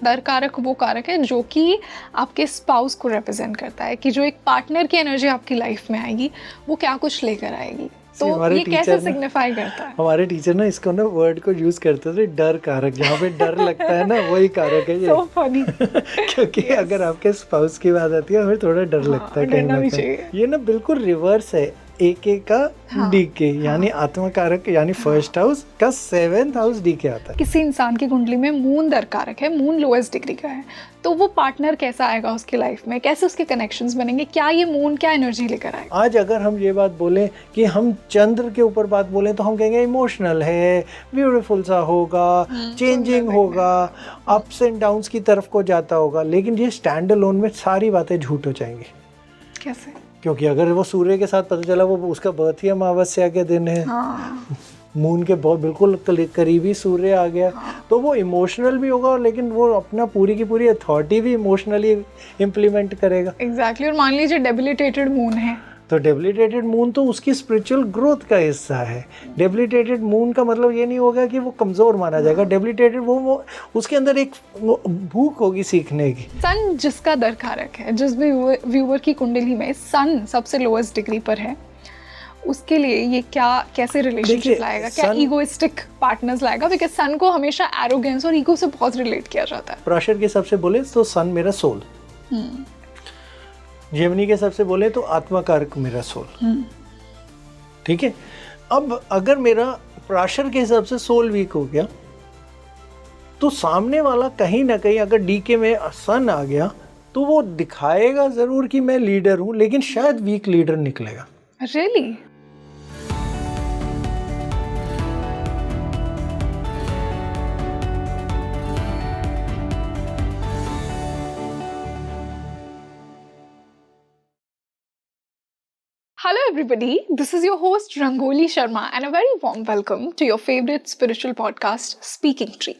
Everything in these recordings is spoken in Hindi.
दर कारक वो कारक है जो कि आपके स्पाउस को रिप्रेजेंट करता है, कि जो एक पार्टनर की एनर्जी आपकी लाइफ में आएगी वो क्या कुछ लेकर आएगी। तो ये कैसे सिग्निफाई करता है? हमारे टीचर ना इसको ना वर्ड को यूज करते थे, डर कारक। जहाँ पे डर लगता है ना वही कारक है ये। So funny. क्योंकि अगर आपके स्पाउस की बात आती है हमें थोड़ा डर लगता है कहीं ना कहीं। ये ना बिल्कुल रिवर्स है, एके का डीके, यानी आत्मा कारक, यानी फर्स्ट हाउस का 7th हाउस डीके आता है। किसी इंसान की कुंडली में मून दर कारक है, मून लोएस्ट डिग्री का है, तो वो पार्टनर कैसा आएगा उसकी लाइफ में, कैसे उसके कनेक्शंस बनेंगे, क्या ये मून क्या एनर्जी लेकर आएगा। आज अगर हम ये बात बोलें कि हम चंद्र के ऊपर बात बोलें तो हम कहेंगे इमोशनल है, ब्यूटीफुल सा होगा, चेंजिंग होगा, अप्स एंड डाउन्स की तरफ को जाता होगा। लेकिन ये स्टैंड अलोन में सारी बातें झूठ हो जाएंगी। कैसे? क्योंकि अगर वो सूर्य के साथ पता चला वो उसका बर्थ ही अमावस्या के दिन है, मून के बहुत बिल्कुल करीबी सूर्य आ गया, तो वो इमोशनल भी होगा, लेकिन वो अपना पूरी की पूरी अथॉरिटी भी इमोशनली इम्प्लीमेंट करेगा। एग्जैक्टली। और मान लीजिए डेबिलिटेटेड मून है, तो डेबिलिटेटेड मून तो उसकी स्पिरिचुअल ग्रोथ का हिस्सा है। डेबिलिटेटेड मून का मतलब ये नहीं होगा कि वो कमज़ोर माना जाएगा। डेबिलिटेटेड वो उसके अंदर एक भूख होगी सीखने की। सन जिसका दर कारक है, जिस भी व्यूअर की कुंडली में सन सबसे लोएस्ट डिग्री पर है, उसके लिए ये क्या कैसे रिलेशनशिप लाएगा, क्या ईगोइस्टिक पार्टनर्स लाएगा? बिकॉज सन को हमेशा एरोगेंस और ईगो से बहुत रिलेट किया जाता है। प्राशर के हिसाब से बोले तो सन मेरा सोल, जेमिनी के हिसाब से बोले तो आत्मा कारक मेरा सोल। ठीक है। अब अगर मेरा प्राशर के हिसाब से सोल वीक हो गया तो सामने वाला कहीं ना कहीं अगर डीके में सन आ गया तो वो दिखाएगा जरूर कि मैं लीडर हूं, लेकिन शायद वीक लीडर निकलेगा। Really? Hello everybody, this is your host Rangoli Sharma and a very warm welcome to your favorite spiritual podcast Speaking Tree।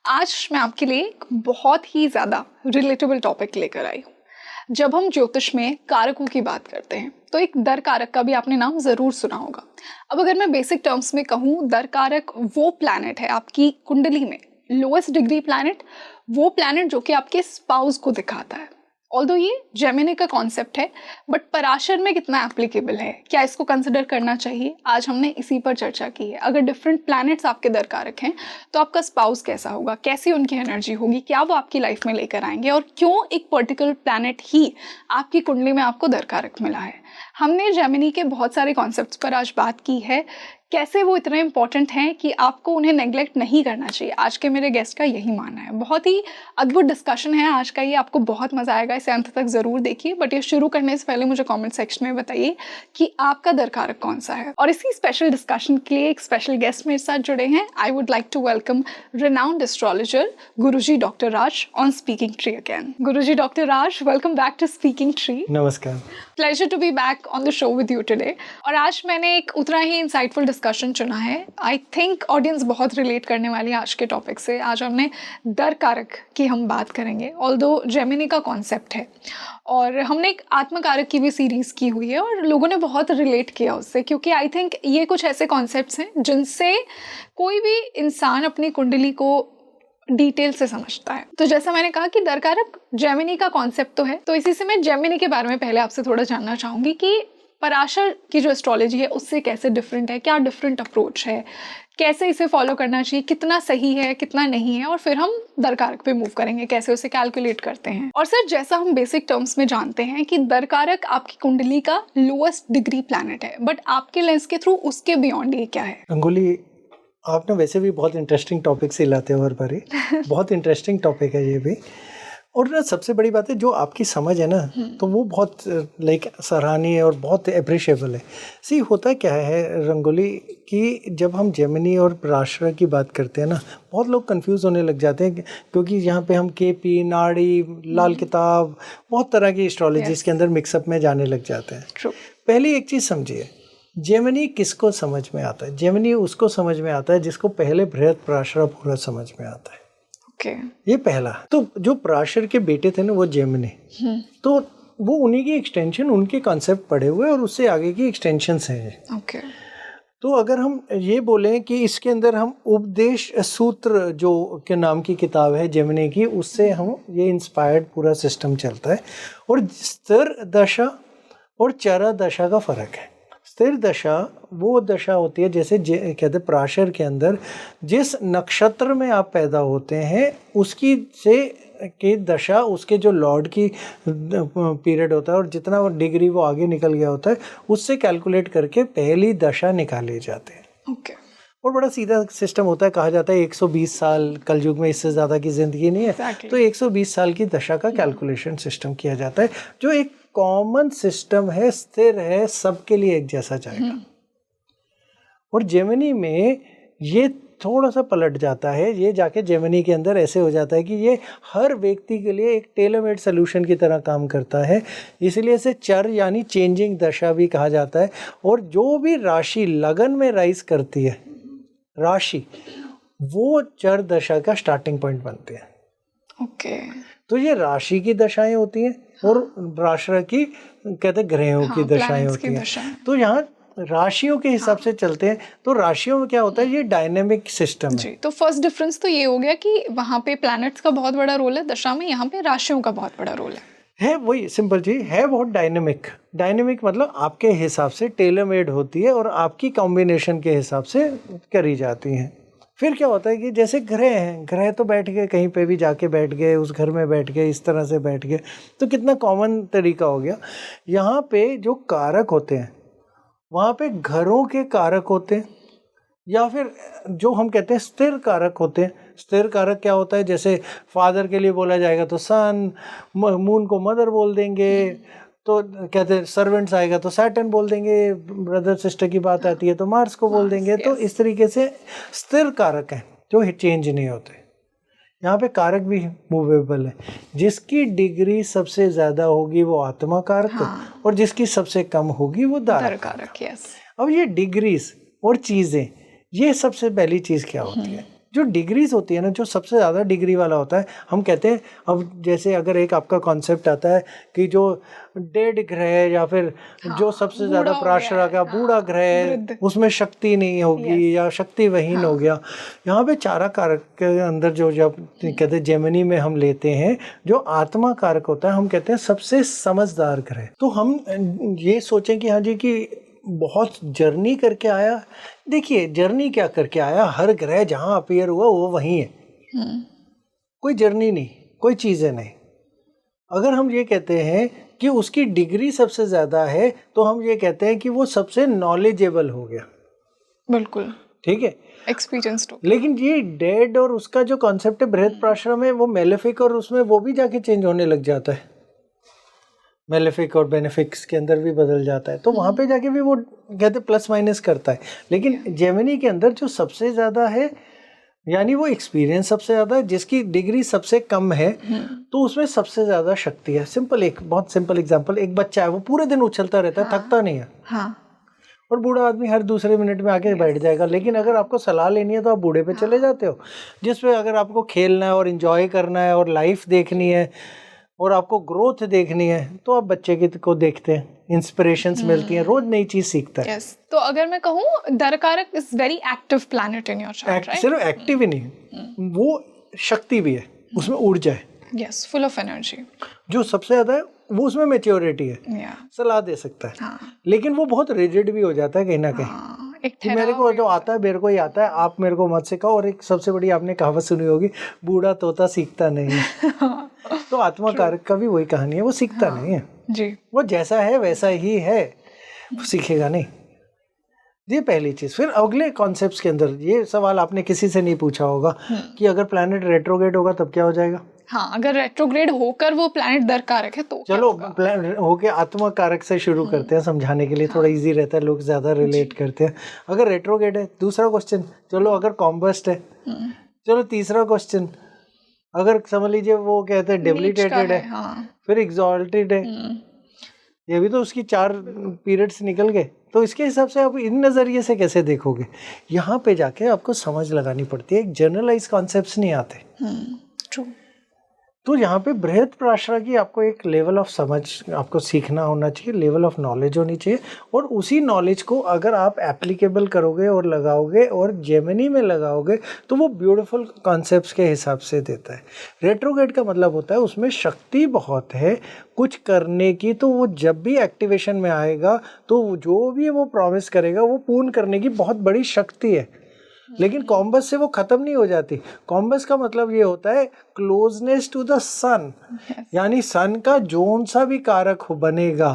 आज मैं आपके लिए एक बहुत ही ज़्यादा रिलेटेबल टॉपिक लेकर आई हूँ। जब हम ज्योतिष में कारकों की बात करते हैं तो एक दर कारक का भी आपने नाम ज़रूर सुना होगा। अब अगर मैं बेसिक टर्म्स में कहूँ, दर कारक वो प्लैनेट है आपकी कुंडली में, लोएस्ट डिग्री प्लैनेट, वो प्लैनेट जो कि आपके स्पाउस को दिखाता है। ऑल्दो ये जेमिनी का कॉन्सेप्ट है, बट पराशर में कितना एप्लीकेबल है, क्या इसको कंसिडर करना चाहिए, आज हमने इसी पर चर्चा की है। अगर डिफरेंट प्लैनेट्स आपके दर कारक हैं तो आपका स्पाउस कैसा होगा, कैसी उनकी एनर्जी होगी, क्या वो आपकी लाइफ में लेकर आएंगे, और क्यों एक पर्टिकुलर प्लैनेट ही आपकी कुंडली में आपको दर कारक मिला है। हमने जेमिनी के बहुत सारे कॉन्सेप्ट्स पर आज बात की है, कैसे वो इतने इंपॉर्टेंट हैं कि आपको उन्हें नेग्लेक्ट नहीं करना चाहिए। आज के मेरे गेस्ट का यही मानना है। बहुत ही अद्भुत डिस्कशन है आज का ये, आपको बहुत मजा आएगा, इसे अंत तक जरूर देखिए। बट ये शुरू करने से पहले मुझे कमेंट सेक्शन में बताइए कि आपका दर कारक कौन सा है। और इसी स्पेशल डिस्कशन के लिए एक स्पेशल गेस्ट मेरे साथ जुड़े हैं। I would like to welcome renowned astrologer Guruji doctor Raj on Speaking Tree again. Guruji doctor Raj, welcome back to Speaking Tree. नमस्कार। Pleasure to be back on the show with you today. और आज मैंने एक उतना ही इंसाइटफुल डिस्कशन चुना है। आई थिंक ऑडियंस बहुत रिलेट करने वाली है आज के टॉपिक से। आज हमने दर कारक की हम बात करेंगे, ऑल्दो जेमिनी का कॉन्सेप्ट है, और हमने एक आत्म कारक की भी सीरीज की हुई है और लोगों ने बहुत रिलेट किया उससे, क्योंकि आई थिंक ये कुछ ऐसे कॉन्सेप्ट्स हैं जिनसे कोई भी इंसान अपनी कुंडली को डिटेल से समझता है। तो जैसा मैंने कहा कि दर कारक जेमिनी का कॉन्सेप्ट तो है, तो इसी से मैं जेमिनी के बारे में पहले आपसे थोड़ा जानना चाहूंगी कि पराशर की जो एस्ट्रोलॉजी है उससे कैसे डिफरेंट है, क्या डिफरेंट अप्रोच है, कैसे इसे फॉलो करना चाहिए, कितना सही है कितना नहीं है, और फिर हम दर कारक पे मूव करेंगे, कैसे उसे कैलकुलेट करते हैं। और सर, जैसा हम बेसिक टर्म्स में जानते हैं कि दर कारक आपकी कुंडली का लोएस्ट डिग्री प्लैनेट है, बट आपके लेंस के थ्रू उसके बियॉन्ड ये क्या है? रंगोली, आप ना वैसे भी बहुत इंटरेस्टिंग टॉपिक से लाते हो हर बारी। बहुत इंटरेस्टिंग टॉपिक है ये भी। और ना सबसे बड़ी बात है जो आपकी समझ है ना, तो वो बहुत लाइक सराहनीय और बहुत अप्रिशिएबल है। सी होता क्या है रंगोली कि जब हम जेमिनी और पराशर की बात करते हैं ना, बहुत लोग कंफ्यूज होने लग जाते हैं, क्योंकि यहाँ पे हम केपी, नाड़ी, लाल किताब, बहुत तरह की एस्ट्रोलॉजीज के अंदर मिक्सअप में जाने लग जाते हैं। पहली एक चीज़ समझिए, जेमिनी किसको समझ में आता है? जेमिनी उसको समझ में आता है जिसको पहले बृहद पराशर पूरा समझ में आता है। ये पहला। तो जो पराशर के बेटे थे ना वो जेमिनी, तो वो उन्हीं की एक्सटेंशन, उनके कॉन्सेप्ट पढ़े हुए और उससे आगे की एक्सटेंशंस हैं। तो अगर हम ये बोलें कि इसके अंदर हम उपदेश सूत्र जो के नाम की किताब है जेमिनी की, उससे हम ये इंस्पायर्ड पूरा सिस्टम चलता है। और स्थिर दशा और चर दशा का फर्क है। स्थिर दशा वो दशा होती है जैसे कहते हैं पराशर के अंदर जिस नक्षत्र में आप पैदा होते हैं उसकी से की दशा, उसके जो लॉर्ड की पीरियड होता है और जितना डिग्री वो आगे निकल गया होता है उससे कैलकुलेट करके पहली दशा निकाले जाते हैं। ओके। और बड़ा सीधा सिस्टम होता है, कहा जाता है 120 साल, कलयुग में इससे ज़्यादा की ज़िंदगी नहीं है। Exactly. तो 120 साल की दशा का कैलकुलेशन सिस्टम किया जाता है जो एक कॉमन सिस्टम है, स्थिर है, सबके लिए एक जैसा जाएगा। और जेमिनी में ये थोड़ा सा पलट जाता है, ये जाके जेमिनी के अंदर ऐसे हो जाता है कि ये हर व्यक्ति के लिए एक टेलर-मेड सोल्यूशन की तरह काम करता है, इसलिए इसे चर यानी चेंजिंग दशा भी कहा जाता है। और जो भी राशि लगन में राइज करती है राशि, वो चर दशा का स्टार्टिंग पॉइंट बनते हैं। ओके। तो ये राशि की दशाएं होती हैं और राशि की कहते हैं ग्रहों की दशाएं होती हैं। तो यहाँ राशियों के हिसाब से चलते हैं। तो राशियों में क्या होता है, ये डायनेमिक सिस्टम है। जी, तो फर्स्ट डिफरेंस तो ये हो गया कि वहाँ पे प्लैनेट्स का बहुत बड़ा रोल है दशा में, यहाँ पे राशियों का बहुत बड़ा रोल है वही सिंपल जी है, बहुत डायनेमिक मतलब आपके हिसाब से टेलर मेड होती है और आपकी कॉम्बिनेशन के हिसाब से करी जाती हैं। फिर क्या होता है कि जैसे ग्रह हैं, ग्रह तो बैठ गए कहीं पे भी जाके बैठ गए, उस घर में बैठ गए, इस तरह से बैठ गए, तो कितना कॉमन तरीका हो गया। यहाँ पे जो कारक होते हैं वहाँ पे घरों के कारक होते हैं या फिर जो हम कहते हैं स्थिर कारक होते हैं। स्थिर कारक क्या होता है, जैसे फादर के लिए बोला जाएगा तो सन, मून को मदर बोल देंगे, तो कहते हैं सर्वेंट्स आएगा तो सैटर्न बोल देंगे, ब्रदर सिस्टर की बात आती है तो मार्स को बोल देंगे। तो इस तरीके से स्थिर कारक हैं जो चेंज नहीं होते। यहाँ पे कारक भी मूवेबल है, जिसकी डिग्री सबसे ज़्यादा होगी वो आत्मा कारक और जिसकी सबसे कम होगी वो दार कारक। यस। अब ये डिग्रीज और चीज़ें, ये सबसे पहली चीज़ क्या होती है, जो डिग्रीज होती है ना, जो सबसे ज़्यादा डिग्री वाला होता है, हम कहते हैं अब जैसे अगर एक आपका कॉन्सेप्ट आता है कि जो डेड ग्रह है या फिर जो सबसे ज़्यादा प्राशर का बूढ़ा ग्रह है उसमें शक्ति नहीं होगी या शक्ति वहीन हो गया। यहाँ पे चारा कारक के अंदर जो जब कहते हैं जेमिनी में हम लेते हैं जो आत्मा कारक होता है, हम कहते हैं सबसे समझदार ग्रह। तो हम ये सोचें कि हाँ जी कि बहुत जर्नी करके आया, देखिए जर्नी क्या करके आया, हर ग्रह जहाँ अपीयर हुआ वो वहीं है, कोई जर्नी नहीं, कोई चीज़ें नहीं। अगर हम ये कहते हैं कि उसकी डिग्री सबसे ज़्यादा है तो हम ये कहते हैं कि वो सबसे नॉलेजेबल हो गया। बिल्कुल ठीक है, एक्सपीरियंस तो। लेकिन ये डेड और उसका जो कॉन्सेप्ट है बृहद प्राशर में, वो मेलेफिक और उसमें वो भी जाके चेंज होने लग जाता है, मेलेफिक और बेनिफिक्स के अंदर भी बदल जाता है। तो वहाँ पे जाके भी वो कहते प्लस माइनस करता है। लेकिन जेमिनी के अंदर जो सबसे ज़्यादा है यानी वो एक्सपीरियंस सबसे ज़्यादा है, जिसकी डिग्री सबसे कम है तो उसमें सबसे ज़्यादा शक्ति है। सिंपल, एक बहुत सिंपल एग्जांपल, एक बच्चा है वो पूरे दिन उछलता रहता है, थकता नहीं है। और बूढ़ा आदमी हर दूसरे मिनट में आके बैठ जाएगा। लेकिन अगर आपको सलाह लेनी है तो आप बूढ़े पे चले जाते हो, जिसपे अगर आपको खेलना है और एंजॉय करना है और लाइफ देखनी है और आपको ग्रोथ देखनी है तो आप बच्चे को देखते हैं, इंस्पिरेशंस मिलती हैं, रोज नई चीज सीखता है। तो अगर मैं कहूँ दरकारक is very active planet in your chart, right? सिर्फ एक्टिव ही नहीं, वो शक्ति भी है, उसमें ऊर्जा है, यस, फुल ऑफ एनर्जी। जो सबसे ज्यादा है वो उसमें मैच्योरिटी है, सलाह दे सकता है। लेकिन वो बहुत रिजिड भी हो जाता है कहीं ना कहीं कि मेरे को जो आता है मेरे को ही आता है, आप मेरे को मत सिखाओ। और एक सबसे बड़ी आपने कहावत सुनी होगी, बूढ़ा तोता सीखता नहीं है। तो आत्मा कारक का भी वही कहानी है, वो सीखता नहीं है जी, वो जैसा है वैसा ही है, वो सीखेगा नहीं। ये पहली चीज। फिर अगले कॉन्सेप्ट्स के अंदर ये सवाल आपने किसी से नहीं पूछा होगा कि अगर प्लैनेट रेट्रोग्रेड होगा तब क्या हो जाएगा। हाँ, अगर रेट्रोग्रेड होकर वो प्लैनेट दरकारक है तो चलो होके आत्मा कारक से शुरू करते हैं समझाने के लिए, थोड़ा इजी रहता है, लोग ज्यादा रिलेट करते हैं। अगर रेट्रोग्रेड है, दूसरा क्वेश्चन। चलो अगर कॉम्बस्ट है, चलो तीसरा क्वेश्चन। अगर समझ लीजिए वो कहते हैं डेबिलिटेटेड है, फिर एग्जॉल्टेड है, ये भी तो उसकी 4 पीरियड्स निकल गए। तो इसके हिसाब से आप इन नज़रिए से कैसे देखोगे। यहाँ पे जाके आपको समझ लगानी पड़ती है, एक जनरलाइज कॉन्सेप्ट्स नहीं आते। ट्रू। तो यहाँ पे बृहत पराशरा की आपको एक लेवल ऑफ समझ आपको सीखना होना चाहिए, लेवल ऑफ नॉलेज होनी चाहिए, और उसी नॉलेज को अगर आप एप्लीकेबल करोगे और लगाओगे और जेमिनी में लगाओगे तो वो ब्यूटीफुल कॉन्सेप्ट्स के हिसाब से देता है। रेट्रोग्रेड का मतलब होता है उसमें शक्ति बहुत है कुछ करने की, तो वो जब भी एक्टिवेशन में आएगा तो जो भी वो प्रॉमिस करेगा वो पूर्ण करने की बहुत बड़ी शक्ति है। लेकिन कॉम्बस से वो खत्म नहीं हो जाती। कॉम्बस का मतलब ये होता है क्लोजनेस टू द सन, यानी सन का जोन सा भी कारक बनेगा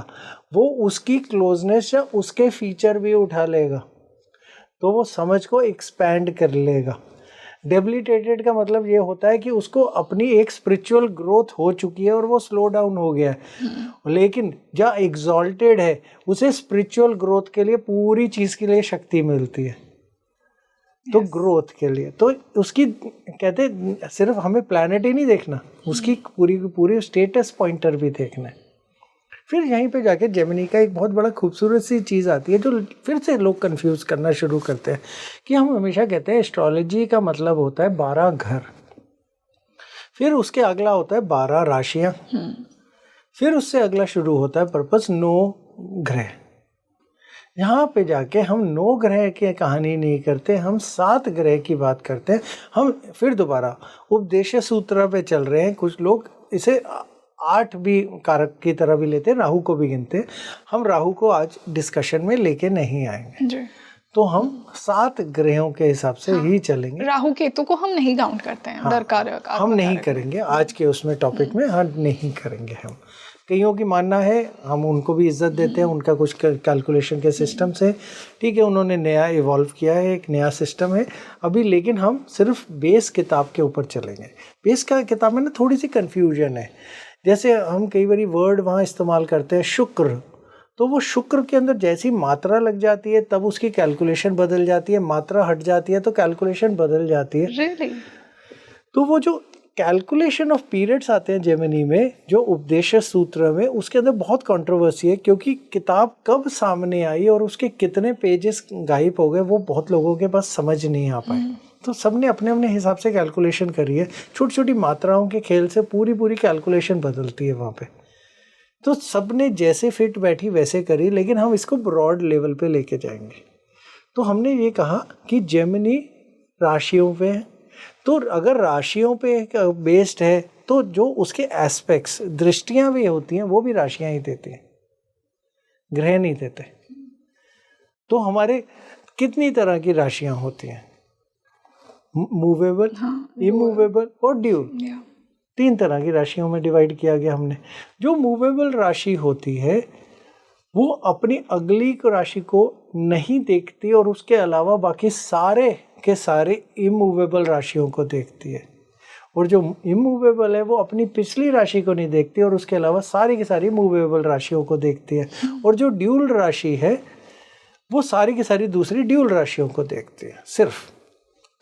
वो उसकी क्लोजनेस या उसके फीचर भी उठा लेगा, तो वो समझ को एक्सपैंड कर लेगा। डेबिलिटेटेड का मतलब ये होता है कि उसको अपनी एक स्पिरिचुअल ग्रोथ हो चुकी है और वो स्लो डाउन हो गया है, लेकिन जहाँ एग्जॉल्टेड है उसे स्पिरिचुअल ग्रोथ के लिए पूरी चीज़ के लिए शक्ति मिलती है, तो ग्रोथ के लिए। तो उसकी कहते सिर्फ हमें प्लैनेट ही नहीं देखना, उसकी पूरी स्टेटस पॉइंटर भी देखना है। फिर यहीं पे जाके जेमिनी का एक बहुत बड़ा खूबसूरत सी चीज़ आती है जो फिर से लोग कंफ्यूज करना शुरू करते हैं कि हम हमेशा कहते हैं एस्ट्रोलॉजी का मतलब होता है 12 घर, फिर उसके अगला होता है 12 राशियाँ, फिर उससे अगला शुरू होता है पर्पस 9 ग्रह। यहाँ पे जाके हम 9 ग्रह की कहानी नहीं करते, हम 7 ग्रह की बात करते हैं। हम फिर दोबारा उपदेश सूत्र पे चल रहे हैं, कुछ लोग इसे 8 भी कारक की तरह भी लेते हैं, राहु को भी गिनते हैं। हम राहु को आज डिस्कशन में लेके नहीं आएंगे जी। तो हम 7 ग्रहों के हिसाब से ही चलेंगे। राहु केतु को हम नहीं काउंट करते हैं, दर कारक हम नहीं करेंगे आज के उसमें टॉपिक में, हम नहीं करेंगे। हम कईयों की मानना है, हम उनको भी इज्जत देते हैं, उनका कुछ कैलकुलेशन के सिस्टम से ठीक है, उन्होंने नया इवॉल्व किया है, एक नया सिस्टम है अभी, लेकिन हम सिर्फ बेस किताब के ऊपर चलेंगे। बेस का किताब में ना थोड़ी सी कन्फ्यूजन है, जैसे हम कई बार वर्ड वहाँ इस्तेमाल करते हैं शुक्र, तो वो शुक्र के अंदर जैसी मात्रा लग जाती है तब उसकी कैलकुलेशन बदल जाती है, मात्रा हट जाती है तो कैलकुलेशन बदल जाती है। really? तो वो जो कैलकुलेशन ऑफ पीरियड्स आते हैं जेमिनी में, जो उपदेश सूत्र में, उसके अंदर बहुत कंट्रोवर्सी है, क्योंकि किताब कब सामने आई और उसके कितने पेजेस गायब हो गए वो बहुत लोगों के पास समझ नहीं आ पाए। तो सबने अपने अपने हिसाब से कैलकुलेशन करी है, छोटी छोटी मात्राओं के खेल से पूरी कैलकुलेशन बदलती है वहाँ पे। तो सबने जैसे फिट बैठी वैसे करी, लेकिन हम इसको ब्रॉड लेवल पे लेके जाएंगे। तो हमने ये कहा कि जेमिनी राशियों पे है, तो अगर राशियों पे बेस्ड है तो जो उसके एस्पेक्ट्स दृष्टियां भी होती हैं वो भी राशियां ही देती हैं, ग्रह नहीं देते। तो हमारे कितनी तरह की राशियां होती हैं, मूवेबल, इमूवेबल और ड्यूल, 3 तरह की राशियों में डिवाइड किया गया हमने। जो मूवेबल राशि होती है वो अपनी अगली राशि को नहीं देखती और उसके अलावा बाकी सारे के सारे इमूवेबल राशियों को देखती है, और जो इमूवेबल है वो अपनी पिछली राशि को नहीं देखती और उसके अलावा सारी की सारी मूवेबल राशियों को देखती है, और जो ड्यूल राशि है वो सारी की सारी दूसरी ड्यूल राशियों को देखती है सिर्फ।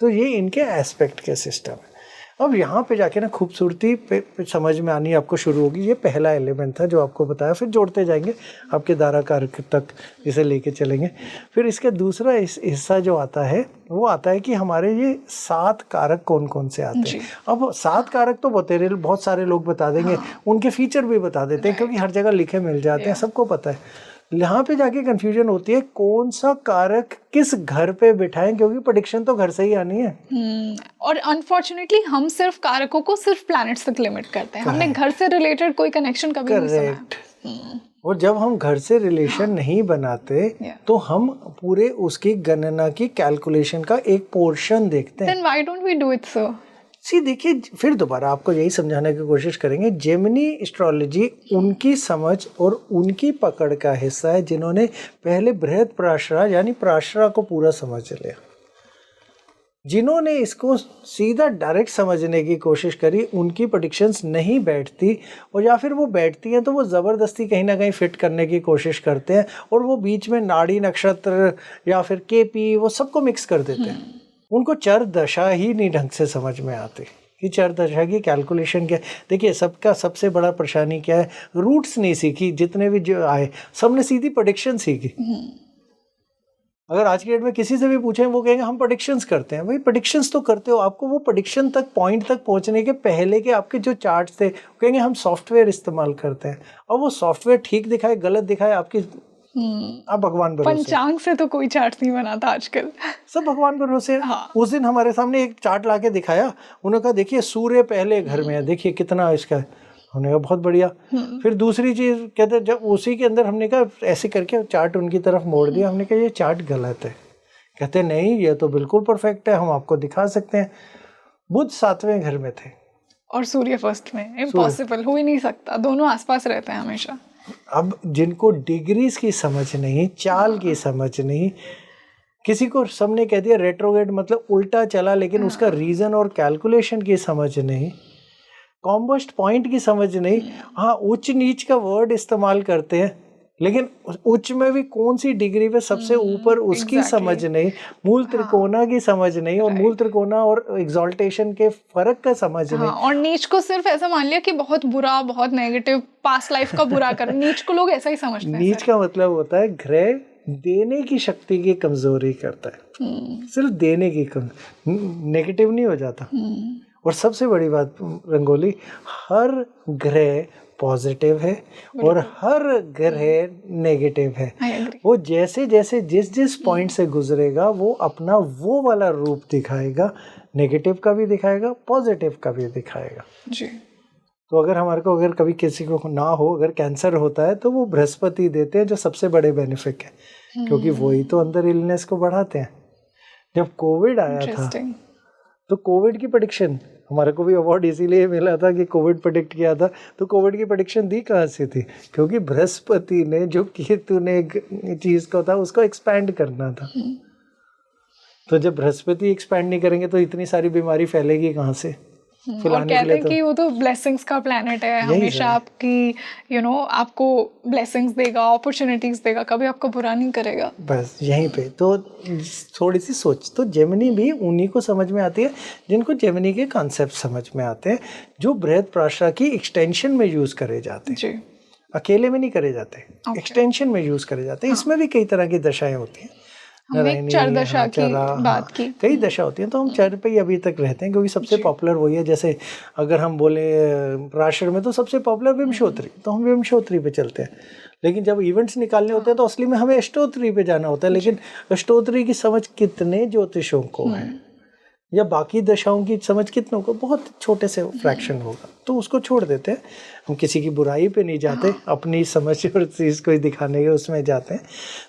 तो ये इनके एस्पेक्ट के सिस्टम है। अब यहाँ पे जाके ना खूबसूरती पे समझ में आनी आपको शुरू होगी। ये पहला एलिमेंट था जो आपको बताया, फिर जोड़ते जाएंगे आपके दारा कारक तक इसे लेके चलेंगे। फिर इसका दूसरा हिस्सा जो आता है वो आता है कि हमारे ये 7 कारक कौन कौन से आते हैं। अब 7 कारक तो बहुत सारे लोग बता देंगे, उनके फीचर भी बता देते हैं क्योंकि हर जगह लिखे मिल जाते हैं, सबको पता है। यहाँ पे जाके कंफ्यूजन होती है कौन सा कारक किस घर पे बिठाएं, क्योंकि प्रेडिक्शन तो घर से ही आनी है। और अनफॉर्चुनेटली हम सिर्फ कारकों को सिर्फ प्लैनेट्स तक लिमिट करते हैं, हमने घर से रिलेटेड कोई कनेक्शन कभी नहीं सुना। और जब हम घर से रिलेशन नहीं बनाते तो हम पूरे उसकी गणना की कैलकुलेशन का एक पोर्शन देखते हैं। Then why don't we do it, sir? देखिए, फिर दोबारा आपको यही समझाने की कोशिश करेंगे। जेमिनी एस्ट्रोलॉजी उनकी समझ और उनकी पकड़ का हिस्सा है जिन्होंने पहले बृहत पराशरा यानी पराशरा को पूरा समझ लिया। जिन्होंने इसको सीधा डायरेक्ट समझने की कोशिश करी उनकी प्रेडिक्शंस नहीं बैठती, और या फिर वो बैठती हैं तो वो ज़बरदस्ती कहीं ना कहीं फिट करने की कोशिश करते हैं, और वो बीच में नाड़ी नक्षत्र या फिर केपी वो सबको मिक्स कर देते हैं। उनको चर दशा ही नहीं ढंग से समझ में आती कि चर दशा की कैलकुलेशन क्या है। देखिए, सबका सबसे बड़ा परेशानी क्या है, रूट्स नहीं सीखी। जितने भी जो आए सबने सीधी प्रेडिक्शन सीखी, अगर आज की डेट में किसी से भी पूछें वो कहेंगे हम प्रेडिक्शंस करते हैं। भाई प्रेडिक्शंस तो करते हो, आपको वो प्रेडिक्शन तक पॉइंट तक पहुंचने के पहले के आपके जो चार्ट्स थे, वो कहेंगे हम सॉफ्टवेयर इस्तेमाल करते हैं। और वो सॉफ्टवेयर ठीक दिखाए गलत दिखाए आपकी, आप भगवान भरोसे। पंचांग से तो कोई चार्ट नहीं बनाता आजकल, सब भगवान भरोसे। हाँ। उस दिन हमारे सामने एक चार्ट लाके दिखाया, उन्होंने कहा देखिए सूर्य पहले घर में है, देखिए कितना इसका है। हमने कहा बहुत बढ़िया। फिर दूसरी चीज कहते जब उसी के अंदर हमने कहा ऐसे करके चार्ट उनकी तरफ मोड़ दिया, हमने कहा ये चार्ट गलत है। कहते नहीं ये तो बिल्कुल परफेक्ट है, हम आपको दिखा सकते हैं। बुध 7वें घर में थे और सूर्य फर्स्ट में, इम्पॉसिबल, हो ही नहीं सकता, दोनों आसपास रहते हैं हमेशा। अब जिनको डिग्रीज की समझ नहीं, चाल की समझ नहीं, किसी को सबने कह दिया रेट्रोग्रेड मतलब उल्टा चला, लेकिन उसका रीजन और कैलकुलेशन की समझ नहीं, कॉम्बस्ट पॉइंट की समझ नहीं। हाँ उच्च नीच का वर्ड इस्तेमाल करते हैं, लेकिन उच्च में भी कौन सी डिग्री पे सबसे ऊपर उसकी समझ नहीं, मूल त्रिकोणा की समझ नहीं, और मूल त्रिकोणा और एग्जॉल्टेशन के फर्क का समझ नहीं। और नीच को सिर्फ ऐसा मान लिया कि बहुत बुरा, बहुत नेगेटिव, पास्ट लाइफ का बुरा कर, नीच को लोग ऐसा ही समझते हैं। नीच का मतलब होता है ग्रह देने की शक्ति की कमजोरी करता है, सिर्फ देने की नेगेटिव नहीं हो जाता। और सबसे बड़ी बात रंगोली, हर ग्रह पॉजिटिव है और हर ग्रह नेगेटिव है। वो जैसे जैसे जिस जिस पॉइंट से गुजरेगा वो अपना वो वाला रूप दिखाएगा, नेगेटिव का भी दिखाएगा, पॉजिटिव का भी दिखाएगा जी। तो अगर हमारे को, अगर कभी किसी को ना हो, अगर कैंसर होता है तो वो बृहस्पति देते हैं, जो सबसे बड़े बेनिफिट है, क्योंकि वही तो अंदर इलनेस को बढ़ाते हैं। जब कोविड आया था तो कोविड की प्रेडिक्शन, हमारे को भी अवार्ड इसीलिए मिला था कि कोविड प्रेडिक्ट किया था। तो कोविड की प्रेडिक्शन दी कहाँ से थी? क्योंकि बृहस्पति ने जो केतु ने चीज को था उसको एक्सपैंड करना था। तो जब बृहस्पति एक्सपैंड नहीं करेंगे तो इतनी सारी बीमारी फैलेगी कहाँ से? और कहते हैं कि वो तो ब्लेसिंग्स का प्लैनेट है, हमेशा आपकी आपको ब्लेसिंग्स देगा, अपॉर्चुनिटीज देगा, कभी आपको बुरा नहीं करेगा। बस यहीं पे तो थोड़ी सी सोच, तो जेमिनी भी उन्हीं को समझ में आती है जिनको जेमिनी के कॉन्सेप्ट समझ में आते हैं, जो बृहद प्राशा की एक्सटेंशन में यूज करे जाते हैं, अकेले में नहीं करे जाते, एक्सटेंशन में यूज करे जाते हैं। इसमें भी कई तरह की दशाएं होती हैं, चर दशा की बात की, कई दशा होती हैं, तो हम चर पे ही अभी तक रहते हैं क्योंकि सबसे पॉपुलर वही है। जैसे अगर हम बोले प्राशर में तो सबसे पॉपुलर विमशोत्री, तो हम विमशोत्री पे चलते हैं। लेकिन जब इवेंट्स निकालने होते हैं तो असली में हमें अष्टोत्री पे जाना होता है। लेकिन अष्टोत्री की समझ कितने ज्योतिषों को है, या बाकी दशाओं की समझ कितनों को, बहुत छोटे से फ्रैक्शन होगा, तो उसको छोड़ देते हैं। हम किसी की बुराई पे नहीं जाते, अपनी समझ और चीज़ को दिखाने के उसमें जाते हैं।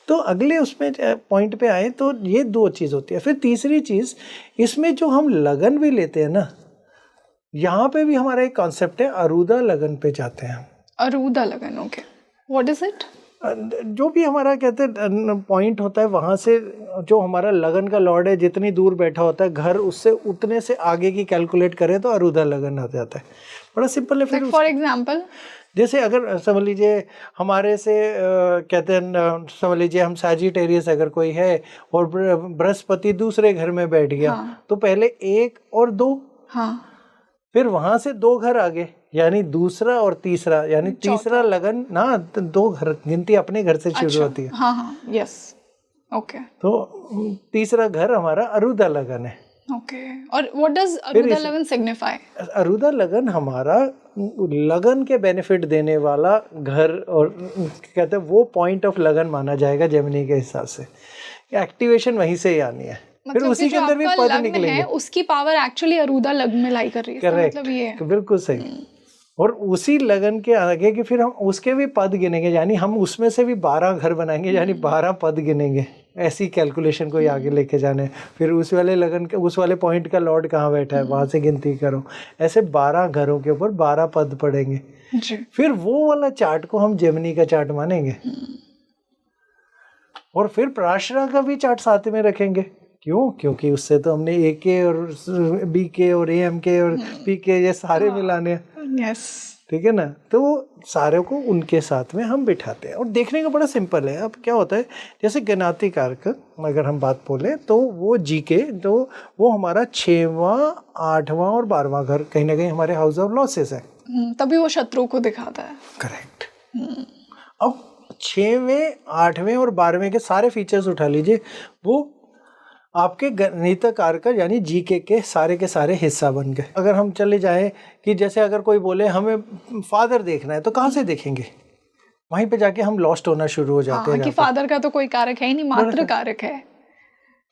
तो अगले उसमें पॉइंट पे आए तो ये दो चीज़ होती है। फिर तीसरी चीज़, इसमें जो हम लगन भी लेते हैं ना, यहाँ पे भी हमारा एक कॉन्सेप्ट है, अरुदा लगन पे जाते हैं। अरुदा लगन, ओके, व्हाट इज इट? जो भी हमारा कहते हैं पॉइंट होता है, वहाँ से जो हमारा लगन का लॉर्ड है जितनी दूर बैठा होता है घर, उससे उतने से आगे की कैलकुलेट करें तो अरुदा लगन आ जाता है। बड़ा सिंपल है। फिर फॉर एग्जांपल जैसे अगर समझ लीजिए हमारे से कहते हैं, समझ लीजिए हम सैजिटेरियस अगर कोई है और बृहस्पति दूसरे घर में बैठ गया, तो पहले 1 और 2, फिर वहां से 2 घर आगे, यानी दूसरा और तीसरा, यानी तीसरा लगन ना, 2 घर गिनती अपने घर से शुरू होती है। हाँ, यस, ओके। तो तीसरा घर हमारा अरुदा लगन है। ओके, और व्हाट डज अरुदा लगन सिग्निफाई? अरुदा लगन हमारा लगन के बेनिफिट देने वाला घर, और कहते हैं वो पॉइंट ऑफ लगन माना जाएगा जेमिनी के हिसाब से। एक्टिवेशन वहीं से ही आनी है। फिर उसी के अंदर भी पद निकलेंगे, उसकी पावर एक्चुअली अरुदा लगन में लाई कर रही है। करेक्ट, मतलब ये बिल्कुल सही। और उसी लगन के आगे कि फिर हम उसके भी पद गिनेंगे, यानी हम उसमें से भी 12 घर बनाएंगे, यानी 12 पद गिनेंगे। ऐसी कैलकुलेशन को आगे लेके जाने, फिर उस वाले लगन के उस वाले पॉइंट का लॉर्ड कहाँ बैठा है वहां से गिनती करो। ऐसे 12 घरों के ऊपर 12 पद पड़ेंगे। फिर वो वाला चार्ट को हम जेमिनी का चार्ट मानेंगे, और फिर प्राशरा का भी चार्ट साथ में रखेंगे। क्यों? क्योंकि उससे तो हमने ए के और बी के और ए एम के और पी के ये सारे मिलाने हैं। यस, ठीक है ना। तो सारे को उनके साथ में हम बिठाते हैं, और देखने का बड़ा सिंपल है। अब क्या होता है, जैसे गणाति कारक अगर हम बात बोले तो वो जी के, तो वो हमारा 6वां 8वां और 12वां घर कहीं ना कहीं हमारे हाउस ऑफ लॉसेस है, तभी वो शत्रु को दिखाता है। करेक्ट। अब 6वें 8वें और 12वें के सारे फीचर्स उठा लीजिए, वो आपके गणित कारक यानी जीके के सारे हिस्सा बन गए। अगर हम चले जाएं कि जैसे अगर कोई बोले हमें फादर देखना है तो कहाँ से देखेंगे, वहीं पे जाके हम लॉस्ट होना शुरू हो जाते हैं कि फादर का तो कोई कारक है ही नहीं, मातृ कारक है।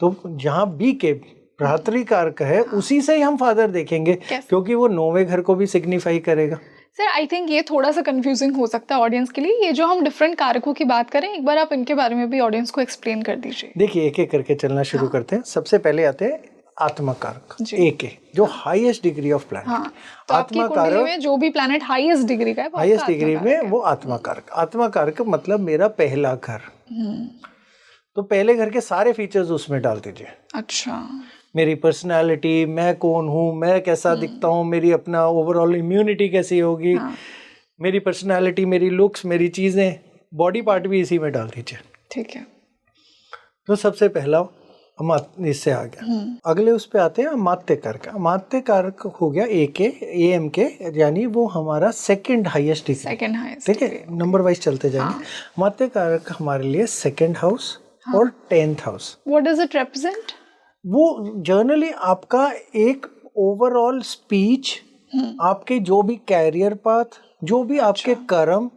तो जहाँ बी के भ्रातृ कारक है उसी से ही हम फादर देखेंगे, क्योंकि वो 9वें घर को भी सिग्निफाई करेगा। सर आई थिंक ये थोड़ा सा कंफ्यूजिंग हो सकता है ऑडियंस के लिए। ये जो हम डिफरेंट कारकों की बात करें, एक बार आप इनके बारे में भी ऑडियंस को एक्सप्लेन कर दीजिए। देखिए एक एक करके चलना शुरू करते हैं। सबसे पहले आते हैं आत्मा कारक, एक जो हाईएस्ट डिग्री ऑफ प्लैनेट। तो आत्मा कारक में जो भी प्लैनेट हाईएस्ट डिग्री का है, हाईएस्ट डिग्री में वो आत्मा कारक। आत्मा कारक मतलब मेरा पहला घर। तो पहले घर के सारे फीचर्स उसमें डाल दीजिए। अच्छा, मेरी पर्सनालिटी, मैं कौन हूँ, मैं कैसा दिखता हूँ, मेरी अपना ओवरऑल इम्यूनिटी कैसी होगी, मेरी पर्सनालिटी, मेरी लुक्स, मेरी चीज़ें, बॉडी पार्ट भी इसी में डाल दीजिए। ठीक है। तो सबसे पहला इससे आ गया। अगले उस पे आते हैं अमात्य कारक। अमात्य कारक हो गया एम के, यानी वो हमारा सेकंड हाईएस्ट डिग्री। ठीक है, नंबर वाइज चलते जाएंगे। अमात्य कारक हमारे लिए सेकंड हाउस और 10th house. What does it represent? वो जर्नली आपका एक ओवरऑल स्पीच, आपके जो भी कैरियर पाथ, जो भी आपके कर्म,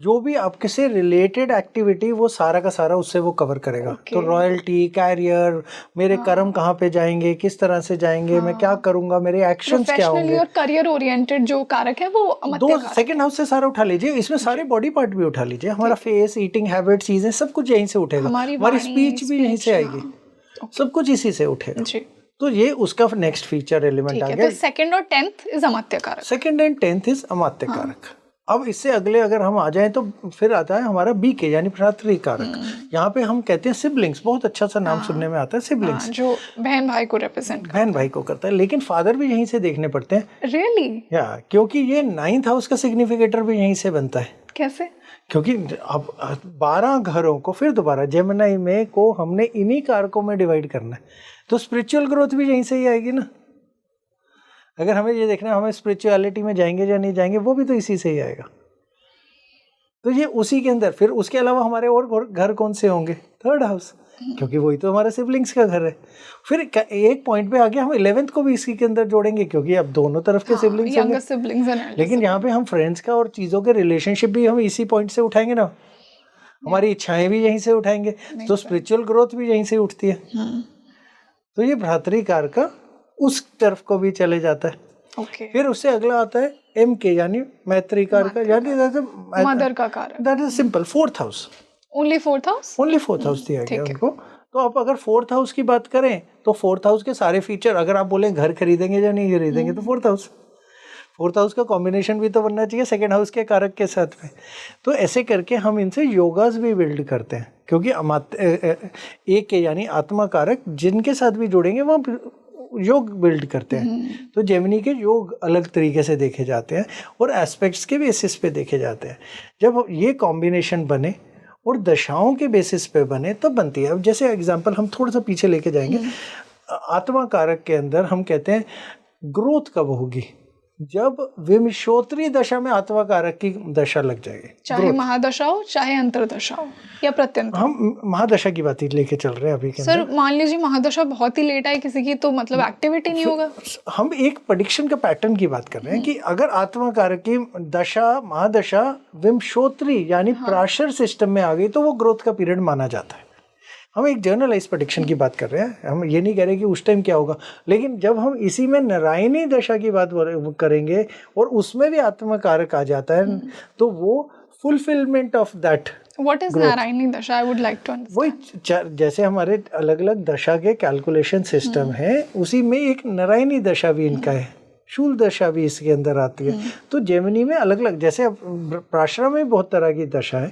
जो भी आपके से रिलेटेड एक्टिविटी, वो सारा का सारा उससे वो कवर करेगा। तो रॉयल्टी, कैरियर, मेरे कर्म कहाँ पे जाएंगे, किस तरह से जाएंगे, मैं क्या करूंगा, मेरे एक्शंस क्या होंगे। और करियर ओरिएंटेड जो कारक है वो दो सेकंड हाउस से सारा उठा लीजिए। इसमें सारे बॉडी पार्ट भी उठा लीजिए। हमारा फेस, ईटिंग हैबिट, चीजें सब कुछ यहीं से उठेगा। हमारी स्पीच भी यहीं से आएगी, सब कुछ इसी से उठेगा। तो ये उसका नेक्स्ट फीचर एलिमेंट आ गया। तो सेकंड और 10th इज अमात्य कारक। सेकंड एंड 10th इज अमात्य कारक। अब इससे अगले अगर हम आ जाएं तो फिर आता है हमारा बी के यानी भ्रातृ कारक। यहाँ पे हम कहते हैं सिबलिंग्स। बहुत अच्छा सा नाम सुनने में आता है सिबलिंग्स, जो बहन भाई को रिप्रेजेंट करता है। बहन भाई को करता है, लेकिन फादर भी यहीं से देखने पड़ते हैं। रियली? या क्योंकि ये 9th हाउस का सिग्निफिकेटर भी यहीं से बनता है। कैसे? क्योंकि अब 12 घरों को फिर दोबारा जेमिनी में को हमने इन्हीं कारकों में डिवाइड करना है, तो स्पिरिचुअल ग्रोथ भी यहीं से ही आएगी ना। अगर हमें ये देखना है हम स्पिरिचुअलिटी में जाएंगे या नहीं जाएंगे, वो भी तो इसी से ही आएगा। तो ये उसी के अंदर। फिर उसके अलावा हमारे और घर कौन से होंगे? 3rd हाउस, क्योंकि वही तो हमारे सिबलिंग्स का घर है। फिर एक पॉइंट पे आके हम 11th को भी इसी के अंदर जोड़ेंगे, क्योंकि अब दोनों तरफ के सिबलिंग्स होंगे। लेकिन यहाँ पे हम फ्रेंड्स का और चीज़ों के रिलेशनशिप भी हम इसी पॉइंट से उठाएंगे ना। हमारी इच्छाएं भी यहीं से उठाएंगे, तो स्पिरिचुअल ग्रोथ भी यहीं से उठती है। तो ये भ्रातृ कारक का उस तरफ को भी चले जाता है। फिर उससे अगला आता है एम के यानी मैत्री कारक, यानी मदर का कारक। That is simple 4th house. Only 4th house? Only 4th house दिया गया उनको। तो आप अगर 4th हाउस की बात करें तो 4th हाउस के सारे फीचर, अगर आप बोले घर खरीदेंगे या नहीं खरीदेंगे, तो 4th हाउस का कॉम्बिनेशन भी तो बनना चाहिए सेकंड हाउस के कारक के साथ में। तो ऐसे करके हम इनसे योगास भी बिल्ड करते हैं, क्योंकि एक के यानी आत्मा कारक जिनके साथ भी जुड़ेंगे वहाँ योग बिल्ड करते हैं। तो जेमिनी के योग अलग तरीके से देखे जाते हैं और एस्पेक्ट्स के बेसिस पे देखे जाते हैं। जब ये कॉम्बिनेशन बने और दशाओं के बेसिस पे बने तब बनती है। अब जैसे एग्जांपल हम थोड़ा सा पीछे लेके जाएंगे। आत्मा कारक के अंदर हम कहते हैं ग्रोथ कब होगी? जब विमशोत्री दशा में आत्मा कारक की दशा लग जाएगी, चाहे महादशा हो चाहे अंतरदशा हो या प्रत्यंतर। हम महादशा की बात ही लेके चल रहे हैं अभी के सर। मान लीजिए महादशा बहुत ही लेट आई किसी की, तो मतलब एक्टिविटी नहीं होगा। हम एक प्रेडिक्शन का पैटर्न की बात कर रहे हैं कि अगर आत्मा कारक की दशा महादशा विमशोत्री यानी प्राशर सिस्टम में आ गई तो वो ग्रोथ का पीरियड माना जाता है। हम एक जर्नलाइज प्रेडिक्शन की बात कर रहे हैं, हम ये नहीं कह रहे कि उस टाइम क्या होगा। लेकिन जब हम इसी में नारायणी दशा की बात करेंगे और उसमें भी आत्मा कारक आ जाता है, तो वो fulfilment of that. What is नारायणी दशा? I would like to understand. वही जैसे हमारे अलग अलग दशा के कैलकुलेशन सिस्टम है, उसी में एक नारायणी दशा भी इनका है, शूल दशा भी इसके अंदर आती है। तो जेमिनी में अलग अलग, जैसे प्राश्रम में बहुत तरह की दशा है,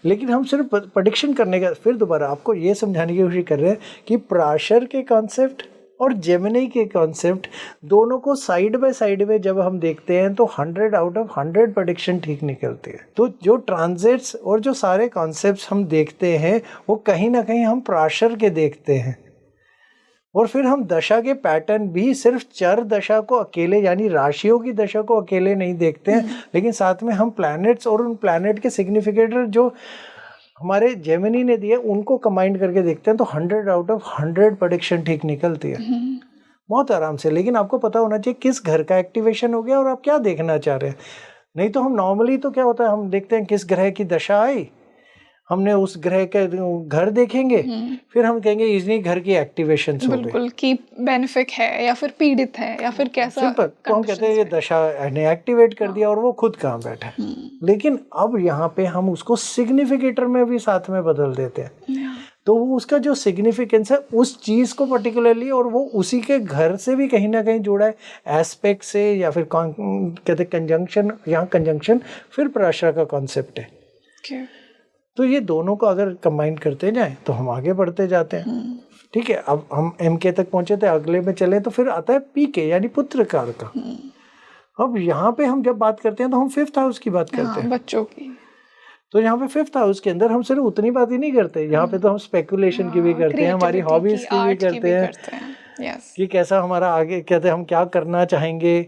लेकिन हम सिर्फ प्रेडिक्शन करने का, फिर दोबारा आपको ये समझाने की कोशिश कर रहे हैं कि प्राशर के कॉन्सेप्ट और जेमिनी के कॉन्सेप्ट दोनों को साइड बाय साइड में जब हम देखते हैं तो 100 आउट ऑफ 100 प्रेडिक्शन ठीक निकलती है। तो जो ट्रांजिट्स और जो सारे कॉन्सेप्ट्स हम देखते हैं वो कहीं ना कहीं हम प्राशर के देखते हैं। और फिर हम दशा के पैटर्न भी सिर्फ चर दशा को अकेले यानी राशियों की दशा को अकेले नहीं देखते हैं, लेकिन साथ में हम प्लैनेट्स और उन प्लैनेट के सिग्निफिकेटर जो हमारे जेमिनी ने दिए, उनको कंबाइन करके देखते हैं तो 100 आउट ऑफ 100 प्रेडिक्शन ठीक निकलती है बहुत आराम से। लेकिन आपको पता होना चाहिए किस घर का एक्टिवेशन हो गया और आप क्या देखना चाह रहे हैं। नहीं तो हम नॉर्मली तो क्या होता है, हम देखते हैं किस ग्रह की दशा आई, हमने उस ग्रह के घर देखेंगे, फिर हम कहेंगे इन्हीं घर की एक्टिवेशन हो गई, बिल्कुल, कि बेनिफिक है या फिर पीड़ित है या फिर कैसा, सिंपल। तो हम कहते हैं ये दशा ने एक्टिवेट कर दिया और वो खुद कहाँ बैठा है। लेकिन अब यहाँ पे हम उसको सिग्निफिकेटर में भी साथ में बदल देते हैं, तो वो उसका जो सिग्निफिकेंस है उस चीज को पर्टिकुलरली, और वो उसी के घर से भी कहीं ना कहीं जुड़ा है, एस्पेक्ट से या फिर कहते कंजंक्शन, यहाँ कंजंक्शन फिर पराशरा का कॉन्सेप्ट है। तो ये दोनों को अगर कंबाइन करते जाएं तो हम आगे बढ़ते जाते हैं। ठीक है, अब हम MK तक पहुंचे थे, अगले में चले तो फिर आता है PK यानी पुत्र कार का। अब यहाँ पे हम जब बात करते हैं तो हम 5th हाउस की बात करते हैं, बच्चों की। तो यहाँ पे 5th हाउस के अंदर हम सिर्फ उतनी बात ही नहीं करते, यहाँ पे तो हम स्पेकुलेशन की भी करते हैं, हमारी हॉबीज की भी करते हैं कि कैसा हमारा आगे, कहते हैं हम क्या करना चाहेंगे।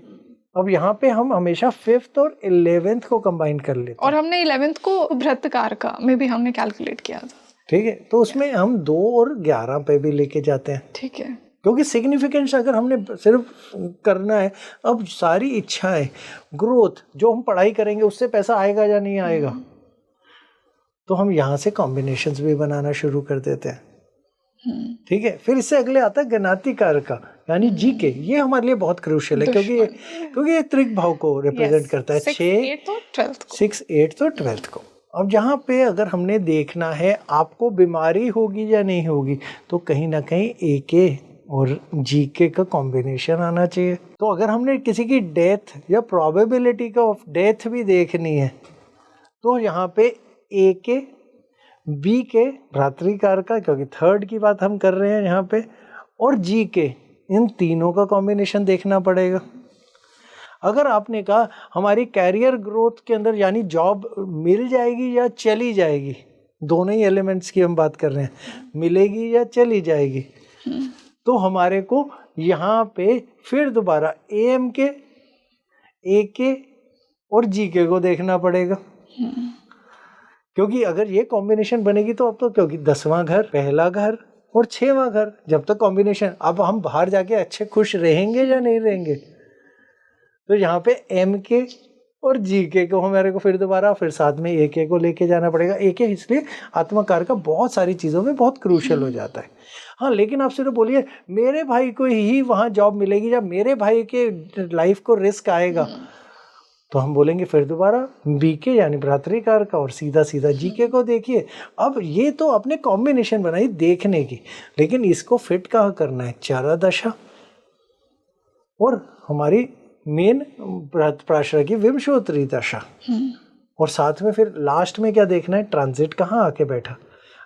अब यहाँ पे हम हमेशा 5th और 11th को कंबाइन कर लेते हैं, और हमने 11th को भ्रतकार का में भी हमने कैलकुलेट किया था। ठीक है, तो उसमें हम 2 और 11 पे भी लेके जाते हैं। ठीक है, क्योंकि सिग्निफिकेंस अगर हमने सिर्फ करना है, अब सारी इच्छाएं, ग्रोथ, जो हम पढ़ाई करेंगे उससे पैसा आएगा या नहीं आएगा, तो हम यहाँ से कॉम्बिनेशंस भी बनाना शुरू कर देते हैं। ठीक है, फिर इससे अगले आता है गणातिकार का यानी GK। ये हमारे लिए बहुत क्रूशियल है क्योंकि ये त्रिक भाव को रिप्रेजेंट करता है, 6, 8 और 12th को। अब जहाँ पे अगर हमने देखना है आपको बीमारी होगी या नहीं होगी, तो कहीं ना कहीं AK और GK का कॉम्बिनेशन आना चाहिए। तो अगर हमने किसी की डेथ या प्रोबेबिलिटी का ऑफ डेथ भी देखनी है, तो यहाँ पे AK, BK भ्रातृकार का, क्योंकि 3rd की बात हम कर रहे हैं यहाँ पे, और GK, इन तीनों का कॉम्बिनेशन देखना पड़ेगा। अगर आपने कहा हमारी कैरियर ग्रोथ के अंदर यानी जॉब मिल जाएगी या चली जाएगी, दोनों ही एलिमेंट्स की हम बात कर रहे हैं, मिलेगी या चली जाएगी, तो हमारे को यहाँ पे फिर दोबारा AMK, AK और GK को देखना पड़ेगा। क्योंकि अगर ये कॉम्बिनेशन बनेगी तो अब तो, क्योंकि 10वां घर, पहला घर और 6वां घर, जब तक कॉम्बिनेशन, अब हम बाहर जाके अच्छे खुश रहेंगे या नहीं रहेंगे, तो यहाँ पे MK और GK को हमारे को फिर दोबारा फिर साथ में AK को लेके जाना पड़ेगा। AK इसलिए आत्मकार का बहुत सारी चीज़ों में बहुत क्रूशियल हो जाता है। हाँ, लेकिन आप सिर्फ बोलिए मेरे भाई को ही वहाँ जॉब मिलेगी या मेरे भाई के लाइफ को रिस्क आएगा, तो हम बोलेंगे फिर दोबारा BK यानी भ्रातृकार का, और सीधा सीधा GK को देखिए। अब ये तो आपने कॉम्बिनेशन बनाई देखने की, लेकिन इसको फिट कहाँ करना है, चारा दशा और हमारी मेन पराशरा की विंशोत्तरी दशा, और साथ में फिर लास्ट में क्या देखना है, ट्रांजिट कहाँ आके बैठा।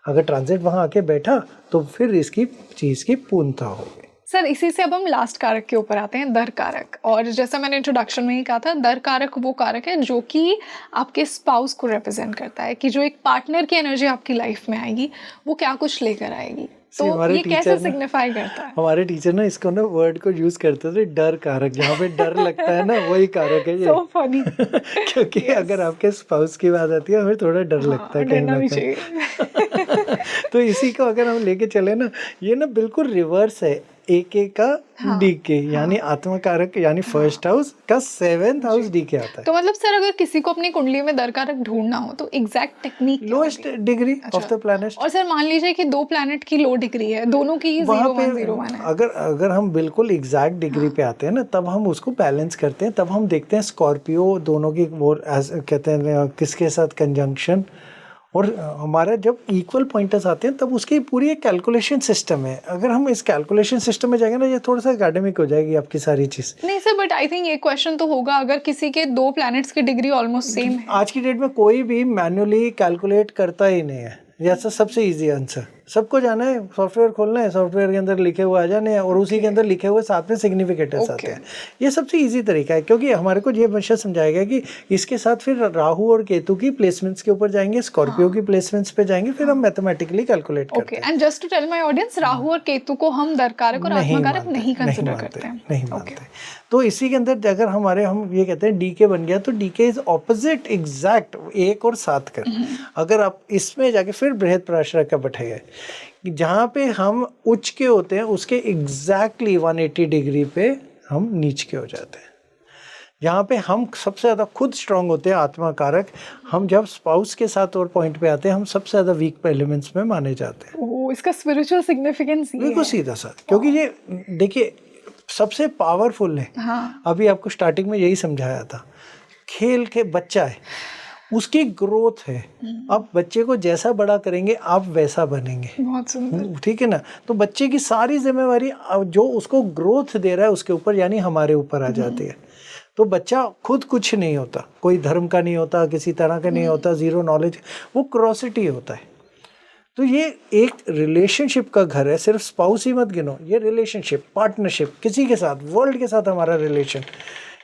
अगर ट्रांजिट वहाँ आके बैठा तो फिर इसकी चीज़ की पूर्णता होगी। सर, इसी से अब हम लास्ट कारक के ऊपर आते हैं, दर कारक। और जैसा मैंने इंट्रोडक्शन में ही कहा था, दर कारक वो कारक है जो कि आपके स्पाउस को रिप्रेजेंट करता है, कि जो एक पार्टनर की एनर्जी आपकी लाइफ में आएगी वो क्या कुछ लेकर आएगी। तो ये कैसे सिग्निफाई करता है? हमारे टीचर ना इसको ना वर्ड को यूज करते थे, डर कारक। जहाँ पे डर लगता है ना वही कारक है ये। So funny. क्योंकि अगर आपके स्पाउस की बात आती है हमें थोड़ा डर लगता है कहीं ना कहीं। तो इसी को अगर हम लेके चले ना, ये ना बिल्कुल रिवर्स है AK का DK, यानी आत्मा कारक यानी फर्स्ट हाउस का 7th हाउस DK आता है। तो मतलब सर, अगर किसी को अपनी कुंडली में दर कारक ढूंढना हो तो exact technique lowest degree of the planet. और सर मान लीजिए कि 2 प्लैनेट की लो डिग्री है, दोनों की 0-1-0-1 है। अगर हम बिल्कुल एग्जैक्ट डिग्री पे आते हैं ना, तब हम उसको बैलेंस करते हैं। तब हम देखते हैं स्कॉर्पियो दोनों की वो कहते हैं किसके साथ कंजंक्शन, और हमारा जब इक्वल पॉइंटर्स आते हैं तब उसकी पूरी एक कैलकुलेशन सिस्टम है। अगर हम इस कैलकुलेशन सिस्टम में जाएंगे ना, ये थोड़ा सा एकेडमिक हो जाएगी आपकी सारी चीज़। नहीं सर, बट आई थिंक ये क्वेश्चन तो होगा, अगर किसी के 2 प्लैनेट्स की डिग्री ऑलमोस्ट सेम है। आज की डेट में कोई भी मैन्युअली कैलकुलेट करता ही नहीं है, जैसा सबसे इजी आंसर सबको जाना है, सॉफ्टवेयर खोलना है, सॉफ्टवेयर के अंदर लिखे हुए आ जाने हैं और उसी के अंदर लिखे हुए साथ में सिग्निफिकेटर्स आते हैं। ये सबसे इजी तरीका है, क्योंकि हमारे को ये हमेशा समझाया गया कि इसके साथ फिर राहु और केतु की प्लेसमेंट्स के ऊपर जाएंगे, स्कॉर्पियो की प्लेसमेंट्स पे जाएंगे, फिर हम मैथमेटिकली कैलकुलेट करते हैं। And just to tell my audience, Rahu और केतु को हम दरकारक और आत्मकारक नहीं कंसीडर करते हैं, नहीं मानते। तो इसी के अंदर अगर हमारे हम ये कहते हैं डीके बन गया, तो डीके इज ऑपोजिट एग्जैक्ट 1 और 7 कर। अगर आप इसमें जाके फिर बृहद पराशर का बैठेगा, जहाँ पे हम उच्च के होते हैं उसके एग्जैक्टली 180 डिग्री पे हम नीच के हो जाते हैं। जहाँ पे हम सबसे ज़्यादा खुद स्ट्रांग होते हैं आत्मा कारक, हम जब स्पाउस के साथ और पॉइंट पे आते हैं, हम सबसे ज़्यादा वीक एलिमेंट्स में माने जाते हैं। ओह, इसका स्पिरिचुअल सिग्निफिकेंस ये बिल्कुल सीधा सा, क्योंकि ये देखिए सबसे पावरफुल है। हाँ, अभी आपको स्टार्टिंग में यही समझाया था, खेल के बच्चा है, उसकी ग्रोथ है। आप बच्चे को जैसा बड़ा करेंगे आप वैसा बनेंगे। बहुत सुंदर। ठीक है ना? तो बच्चे की सारी जिम्मेवारी जो उसको ग्रोथ दे रहा है उसके ऊपर, यानी हमारे ऊपर आ जाती है। तो बच्चा खुद कुछ नहीं होता, कोई धर्म का नहीं होता, किसी तरह का नहीं होता, जीरो नॉलेज, वो क्यूरोसिटी होता है। तो ये एक रिलेशनशिप का घर है, सिर्फ स्पाउस ही मत गिनो, ये रिलेशनशिप, पार्टनरशिप, किसी के साथ, वर्ल्ड के साथ हमारा रिलेशन,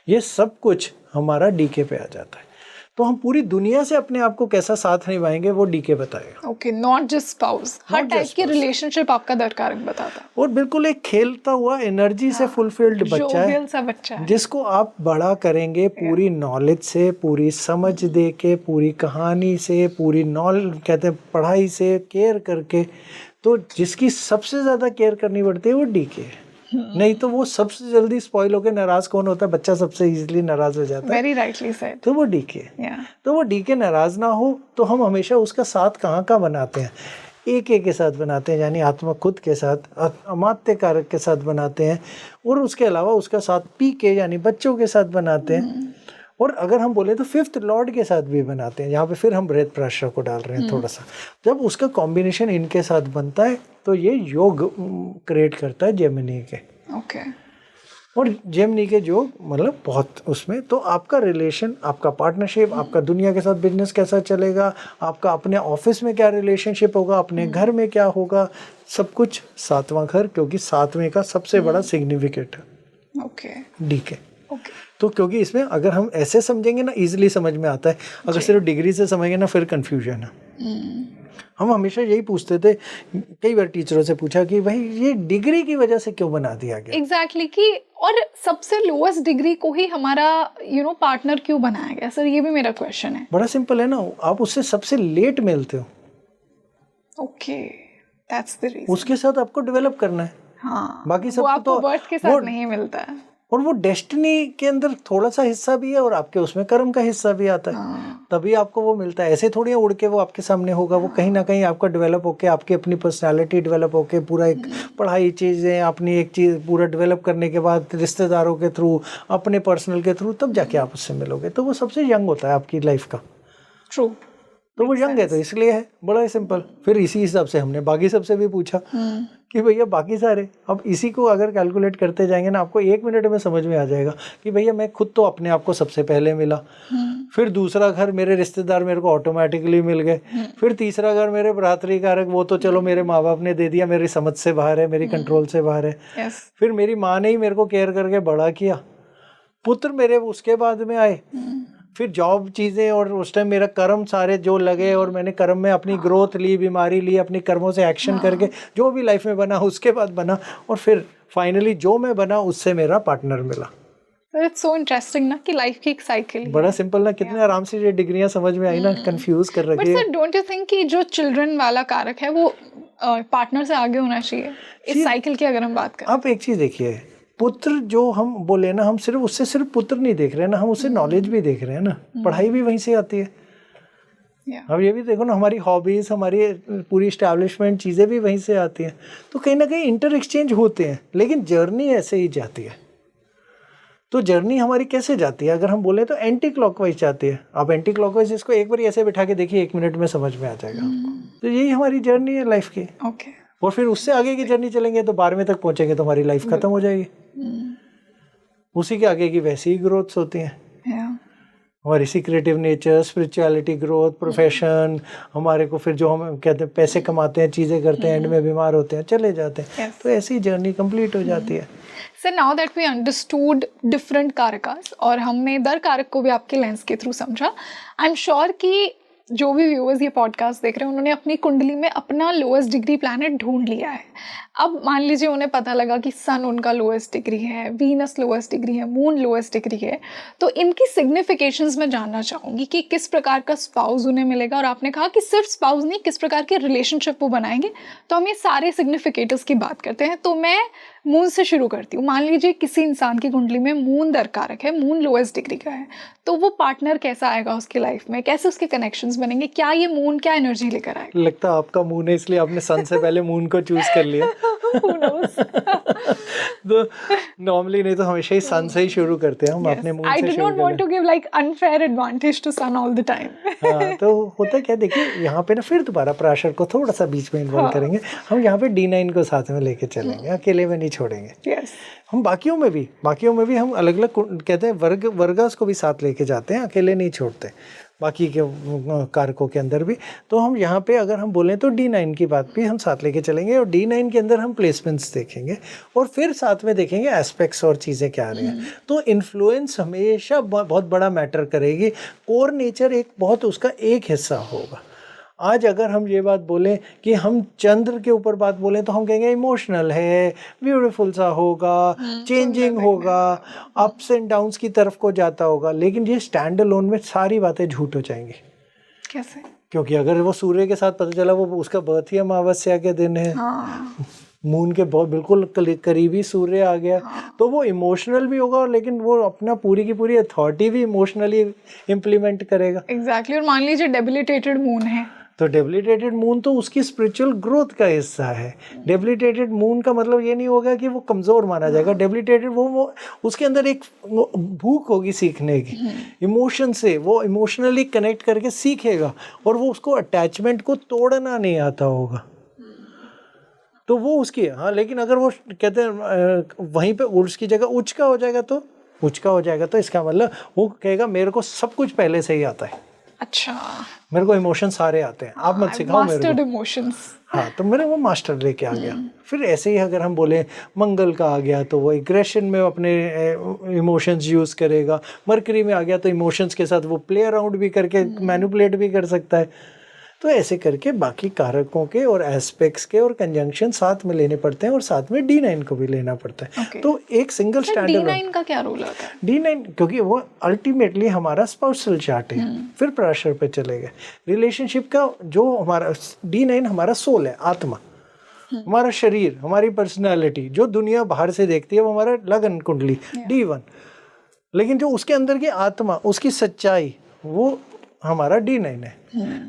ये सब कुछ हमारा डीके पे आ जाता है। तो हम पूरी दुनिया से अपने आप को कैसा साथ निभाएंगे वो डीके बताएगा। Okay, not just spouse, her type की रिलेशनशिप आपका दरकारक बताता है। और बिल्कुल एक खेलता हुआ एनर्जी से फुलफिल्ड बच्चा है, जोवियल सा बच्चा है, जिसको आप बड़ा करेंगे पूरी नॉलेज से, पूरी समझ दे के, पूरी कहानी से, पूरी कहते हैं पढ़ाई से, केयर करके। तो जिसकी सबसे ज्यादा केयर करनी पड़ती है वो डीके है। नहीं तो वो सबसे जल्दी स्पॉइल होकर नाराज कौन होता है? बच्चा सबसे इजीली नाराज हो जाता है। Very rightly said. तो वो डीके। तो वो डीके नाराज ना हो तो हम हमेशा उसका साथ कहाँ का बनाते हैं? एक के साथ बनाते हैं, यानी आत्मा खुद के साथ, अमात्य कारक के साथ बनाते हैं, और उसके अलावा उसका साथ पी के यानी बच्चों के साथ बनाते हैं। और अगर हम बोले तो 5th लॉर्ड के साथ भी बनाते हैं। यहाँ पे फिर हम बृहद पराशर को डाल रहे हैं थोड़ा सा। जब उसका कॉम्बिनेशन इनके साथ बनता है तो ये योग क्रिएट करता है जेमिनी के। ओके। और जेमिनी के जो मतलब बहुत उसमें, तो आपका रिलेशन, आपका पार्टनरशिप, आपका दुनिया के साथ बिजनेस कैसा चलेगा, आपका अपने ऑफिस में क्या रिलेशनशिप होगा, अपने घर में क्या होगा, सब कुछ 7वां घर, क्योंकि 7वें का सबसे बड़ा सिग्निफिकेंट है। ओके। डीके। ओके। तो क्योंकि इसमें अगर हम ऐसे समझेंगे ना इजीली समझ में आता है, अगर सिर्फ डिग्री से समझेंगे ना फिर कंफ्यूजन है। हम हमेशा यही पूछते थे, कई बार टीचरों से पूछा कि भाई ये डिग्री की वजह से क्यों बना दिया गया? एग्जैक्टली कि और सबसे लोएस्ट डिग्री को ही हमारा पार्टनर क्यों बनाया गया? सर ये भी मेरा क्वेश्चन है। बड़ा सिंपल है ना, आप उससे सबसे लेट मिलते हो। Okay, that's the reason. उसके साथ आपको डेवलप करना है। हाँ, बाकी सब वो आपको तो बर्थ के साथ नहीं मिलता है। और वो डेस्टिनी के अंदर थोड़ा सा हिस्सा भी है और आपके उसमें कर्म का हिस्सा भी आता है। तभी आपको वो मिलता है। ऐसे थोड़ी उड़ के वो आपके सामने होगा। वो कहीं ना कहीं आपका डेवलप होके, आपकी अपनी पर्सनालिटी डेवलप होके, पूरा एक पढ़ाई चीज़ें अपनी एक चीज़ पूरा डेवलप करने के बाद रिश्तेदारों के थ्रू, अपने पर्सनल के थ्रू, तब जाके आप उससे मिलोगे। तो वो सबसे यंग होता है आपकी लाइफ का। ट्रू। तो वो यंग है तो इसलिए है, बड़ा ही सिंपल। फिर इसी हिसाब से हमने बाकी सबसे भी पूछा कि भैया बाकी सारे, अब इसी को अगर कैलकुलेट करते जाएंगे ना, आपको 1 मिनट में समझ में आ जाएगा कि भैया मैं खुद तो अपने आप को सबसे पहले मिला, फिर दूसरा घर मेरे रिश्तेदार मेरे को ऑटोमेटिकली मिल गए, फिर तीसरा घर मेरे भ्रातृ कारक, वो तो चलो मेरे माँ बाप ने दे दिया, मेरी समझ से बाहर है, मेरी कंट्रोल से बाहर है। फिर मेरी माँ ने ही मेरे को केयर करके बड़ा किया, पुत्र मेरे उसके बाद में आए, फिर जॉब चीज़ें, और उस टाइम मेरा कर्म सारे जो लगे और मैंने कर्म में अपनी ग्रोथ ली, बीमारी ली, अपनी कर्मों से एक्शन करके जो भी लाइफ में बना उसके बाद बना, और फिर फाइनली जो मैं बना उससे मेरा पार्टनर मिला। इट्स सो इंटरेस्टिंग ना कि लाइफ की एक साइकिल। बड़ा सिंपल ना, कितने आराम से ये डिग्रियां समझ में आई ना, कंफ्यूज कर रखी है। But sir don't you think कि जो चिल्ड्रन वाला कारक है वो पार्टनर से आगे होना चाहिए इस साइकिल की, अगर हम बात करें? आप एक चीज देखिए, पुत्र जो हम बोले ना, हम सिर्फ उससे सिर्फ पुत्र नहीं देख रहे हैं ना, हम उससे नॉलेज भी देख रहे हैं ना। पढ़ाई भी वहीं से आती है। अब ये भी देखो ना, हमारी हॉबीज, हमारी पूरी एस्टैब्लिशमेंट चीज़ें भी वहीं से आती हैं। तो कहीं ना कहीं इंटर एक्सचेंज होते हैं, लेकिन जर्नी ऐसे ही जाती है। तो जर्नी हमारी कैसे जाती है? अगर हम बोले तो एंटी क्लॉकवाइज जाती है। आप एंटी क्लॉकवाइज इसको एक बार ऐसे बिठा के देखिए, 1 मिनट में समझ में आ जाएगा आपको। तो यही हमारी जर्नी है लाइफ की। ओके। और फिर उससे आगे की जर्नी चलेंगे तो 12वें तक पहुंचेंगे तो हमारी लाइफ खत्म हो जाएगी। उसी के आगे की वैसी ही ग्रोथ्स होती हैं। हमारी secretive nature, spirituality, growth, profession, हमारे को फिर जो हम कहते हैं पैसे कमाते हैं, चीज़ें करते हैं, एंड में बीमार होते हैं, चले जाते हैं। Yes. तो ऐसी जर्नी कंप्लीट हो जाती है। Sir now that we understood different कारकास और हमने दर कारक को भी आपके लेंस के थ्रू समझा, आई एम श्योर कि जो भी व्यूअर्स ये पॉडकास्ट देख रहे हैं उन्होंने अपनी कुंडली में अपना लोएस्ट डिग्री प्लैनेट ढूंढ लिया है। अब मान लीजिए उन्हें पता लगा कि सन उनका लोएस्ट डिग्री है, वीनस लोएस्ट डिग्री है, मून लोएस्ट डिग्री है, तो इनकी सिग्निफिकेशंस मैं जानना चाहूँगी कि किस प्रकार का स्पाउस उन्हें मिलेगा। और आपने कहा कि सिर्फ स्पाउस नहीं, किस प्रकार के रिलेशनशिप वो बनाएंगे। तो हम ये सारे सिग्निफिकेटर्स की बात करते हैं। तो मैं मून से शुरू करती हूँ। मान लीजिए किसी इंसान की कुंडली में मून दरकारक है, मून लोएस्ट डिग्री का है, तो वो पार्टनर कैसा आएगा उसकी लाइफ में, कैसे उसके कनेक्शंस बनेंगे, क्या ये मून क्या एनर्जी लेकर आएगा? लगता है आपका मून है इसलिए आपने सन से पहले मून को चूज कर लिया। Who knows? तो नॉर्मली नहीं तो हमेशा ही सन से ही शुरू करते हैं हम। अपने मून I से did शुरू not want करते to give like unfair advantage to sun all the time. हैं। हाँ, तो होता क्या, देखिए यहाँ पे ना फिर दोबारा पराशर को थोड़ा सा बीच में इन्वॉल्व करेंगे हम। यहाँ पे D9 को साथ में लेके चलेंगे, अकेले में नहीं छोड़ेंगे। Yes. हम बाकियों में भी हम अलग अलग कहते हैं वर्गास को भी साथ लेके जाते हैं, अकेले नहीं छोड़ते बाकी के कारकों के अंदर भी। तो हम यहाँ पे अगर हम बोलें तो D9 की बात भी हम साथ लेके चलेंगे, और D9 के अंदर हम प्लेसमेंट्स देखेंगे और फिर साथ में देखेंगे एस्पेक्ट्स और चीज़ें क्या आ रही हैं। तो इन्फ्लुएंस हमेशा बहुत बड़ा मैटर करेगी। कोर नेचर एक बहुत उसका एक हिस्सा होगा। आज अगर हम ये बात बोलें कि हम चंद्र के ऊपर बात बोलें तो हम कहेंगे इमोशनल है, ब्यूटीफुल सा होगा, चेंजिंग होगा, अप्स एंड डाउन्स की तरफ को जाता होगा। लेकिन ये स्टैंड अलोन में सारी बातें झूठ हो जाएंगी। कैसे? क्योंकि अगर वो सूर्य के साथ पता चला वो उसका बर्थ ही अमावस्या के दिन है, मून के बहुत बिल्कुल करीबी सूर्य आ गया, तो वो इमोशनल भी होगा, लेकिन वो अपना पूरी की पूरी अथॉरिटी भी इमोशनली इम्प्लीमेंट करेगा। एग्जैक्टली। और मान लीजिए डेबिलिटेटेड मून है, तो डेबिलिटेटेड मून तो उसकी स्पिरिचुअल ग्रोथ का हिस्सा है। डेबिलिटेटेड मून का मतलब ये नहीं होगा कि वो कमज़ोर माना जाएगा। डेबिलिटेटेड वो उसके अंदर एक भूख होगी सीखने की, इमोशन से वो इमोशनली कनेक्ट करके सीखेगा, और वो उसको अटैचमेंट को तोड़ना नहीं आता होगा। तो वो उसकी हाँ, लेकिन अगर वो कहते हैं वहीं पे उसकी जगह उच्च का हो जाएगा तो इसका मतलब वो कहेगा मेरे को सब कुछ पहले से ही आता है। अच्छा, मेरे को इमोशन सारे आते हैं, आप मत सिखाओ मेरे को। इमोशंस। हाँ, तो मेरे वो मास्टर लेके आ गया। फिर ऐसे ही अगर हम बोले मंगल का आ गया तो वो एग्रेशन में अपने इमोशंस यूज़ करेगा। मरकरी में आ गया तो इमोशंस के साथ वो प्ले अराउंड भी करके मैनिपुलेट भी कर सकता है। तो ऐसे करके बाकी कारकों के और एस्पेक्ट्स के और कंजंक्शन साथ में लेने पड़ते हैं, और साथ में D9 को भी लेना पड़ता है। Okay. तो एक सिंगल स्टैंडर्ड D9 का क्या रोल आता है? D9 क्योंकि वो अल्टीमेटली हमारा स्पाउसल चार्ट है। फिर प्रेशर पे चले गए रिलेशनशिप का। जो हमारा D9 हमारा सोल है, आत्मा, हमारा शरीर, हमारी पर्सनालिटी, जो दुनिया बाहर से देखती है वो हमारा लगन कुंडली D1। लेकिन जो उसके अंदर की आत्मा, उसकी सच्चाई, वो हमारा D9 है।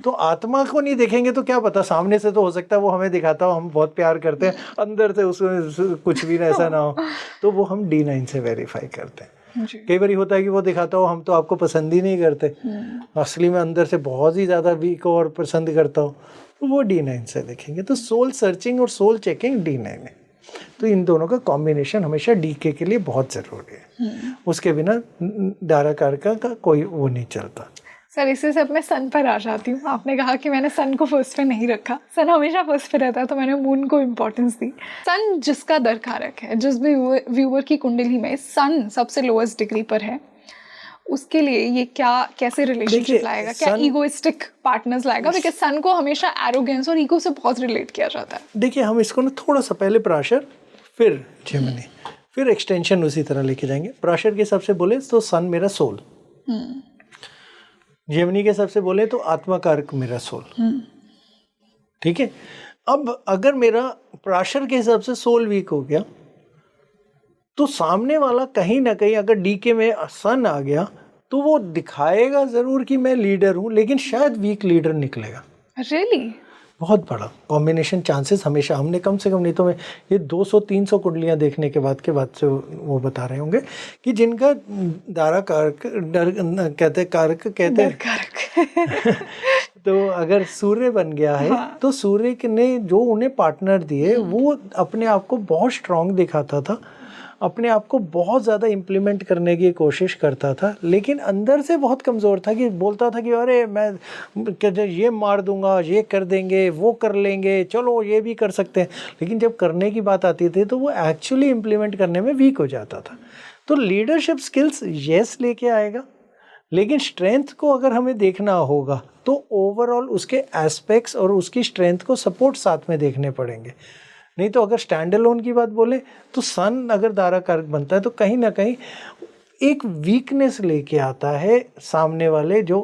तो आत्मा को नहीं देखेंगे तो क्या पता, सामने से तो हो सकता है वो हमें दिखाता हो हम बहुत प्यार करते हैं, अंदर से उसमें कुछ भी ऐसा ना हो, तो वो हम D9 से वेरीफाई करते हैं। कई बार होता है कि वो दिखाता हो हम तो आपको पसंद ही नहीं करते, असली में अंदर से बहुत ही ज़्यादा वीक हो और पसंद करता हो, तो वो D9 से देखेंगे। तो सोल सर्चिंग और सोल चेकिंग D9 है। तो इन दोनों का कॉम्बिनेशन हमेशा DK के लिए बहुत ज़रूरी है। उसके बिना दारा कारका का कोई वो नहीं चलता। सर इसी से अब मैं सन पर आ जाती हूँ। आपने कहा कि मैंने सन को फर्स्ट पे नहीं रखा, सन हमेशा फर्स्ट पे रहता है, तो मैंने मून को इम्पोर्टेंस दी। सन जिसका दरकारक है, जिस भी व्यूअर की कुंडली में सन सबसे लोएस्ट डिग्री पर है, उसके लिए ये कैसे रिलेशनशिप लाएगा? क्या ईगोइस्टिक पार्टनर्स लाएगा? बिकॉज सन को हमेशा एरोगेंस और ईगो से बहुत रिलेट किया जाता है। देखिए हम इसको ना थोड़ा सा पहले पराशर, फिर जेमिनी, फिर एक्सटेंशन उसी तरह लेके जाएंगे। पराशर के हिसाब से बोले तो सन मेरा सोल, जेमिनी के हिसाब से बोले तो आत्मा कारक मेरा सोल। ठीक है। अब अगर मेरा पराशर के हिसाब से सोल वीक हो गया तो सामने वाला कहीं ना कहीं अगर DK में सन आ गया तो वो दिखाएगा जरूर कि मैं लीडर हूं, लेकिन शायद वीक लीडर निकलेगा। रियली? बहुत बड़ा कॉम्बिनेशन चांसेस हमेशा, हमने कम से कम नहीं तो मैं ये 200-300 कुंडलियां देखने के बाद से वो बता रहे होंगे कि जिनका दारा कारक कारक कहते हैं तो अगर सूर्य बन गया है तो सूर्य ने जो उन्हें पार्टनर दिए वो अपने आप को बहुत स्ट्रांग दिखाता था, अपने आप को बहुत ज़्यादा इम्प्लीमेंट करने की कोशिश करता था, लेकिन अंदर से बहुत कमज़ोर था कि बोलता था कि अरे मैं ये मार दूंगा, ये कर देंगे, वो कर लेंगे, चलो ये भी कर सकते हैं, लेकिन जब करने की बात आती थी तो वो एक्चुअली इम्प्लीमेंट करने में वीक हो जाता था। तो लीडरशिप स्किल्स यस लेके आएगा, लेकिन स्ट्रेंथ को अगर हमें देखना होगा तो ओवरऑल उसके एस्पेक्ट्स और उसकी स्ट्रेंथ को सपोर्ट साथ में देखने पड़ेंगे। नहीं तो अगर स्टैंड अलोन की बात बोले तो सन अगर दारा कारक बनता है तो कहीं ना कहीं एक वीकनेस लेके आता है सामने वाले, जो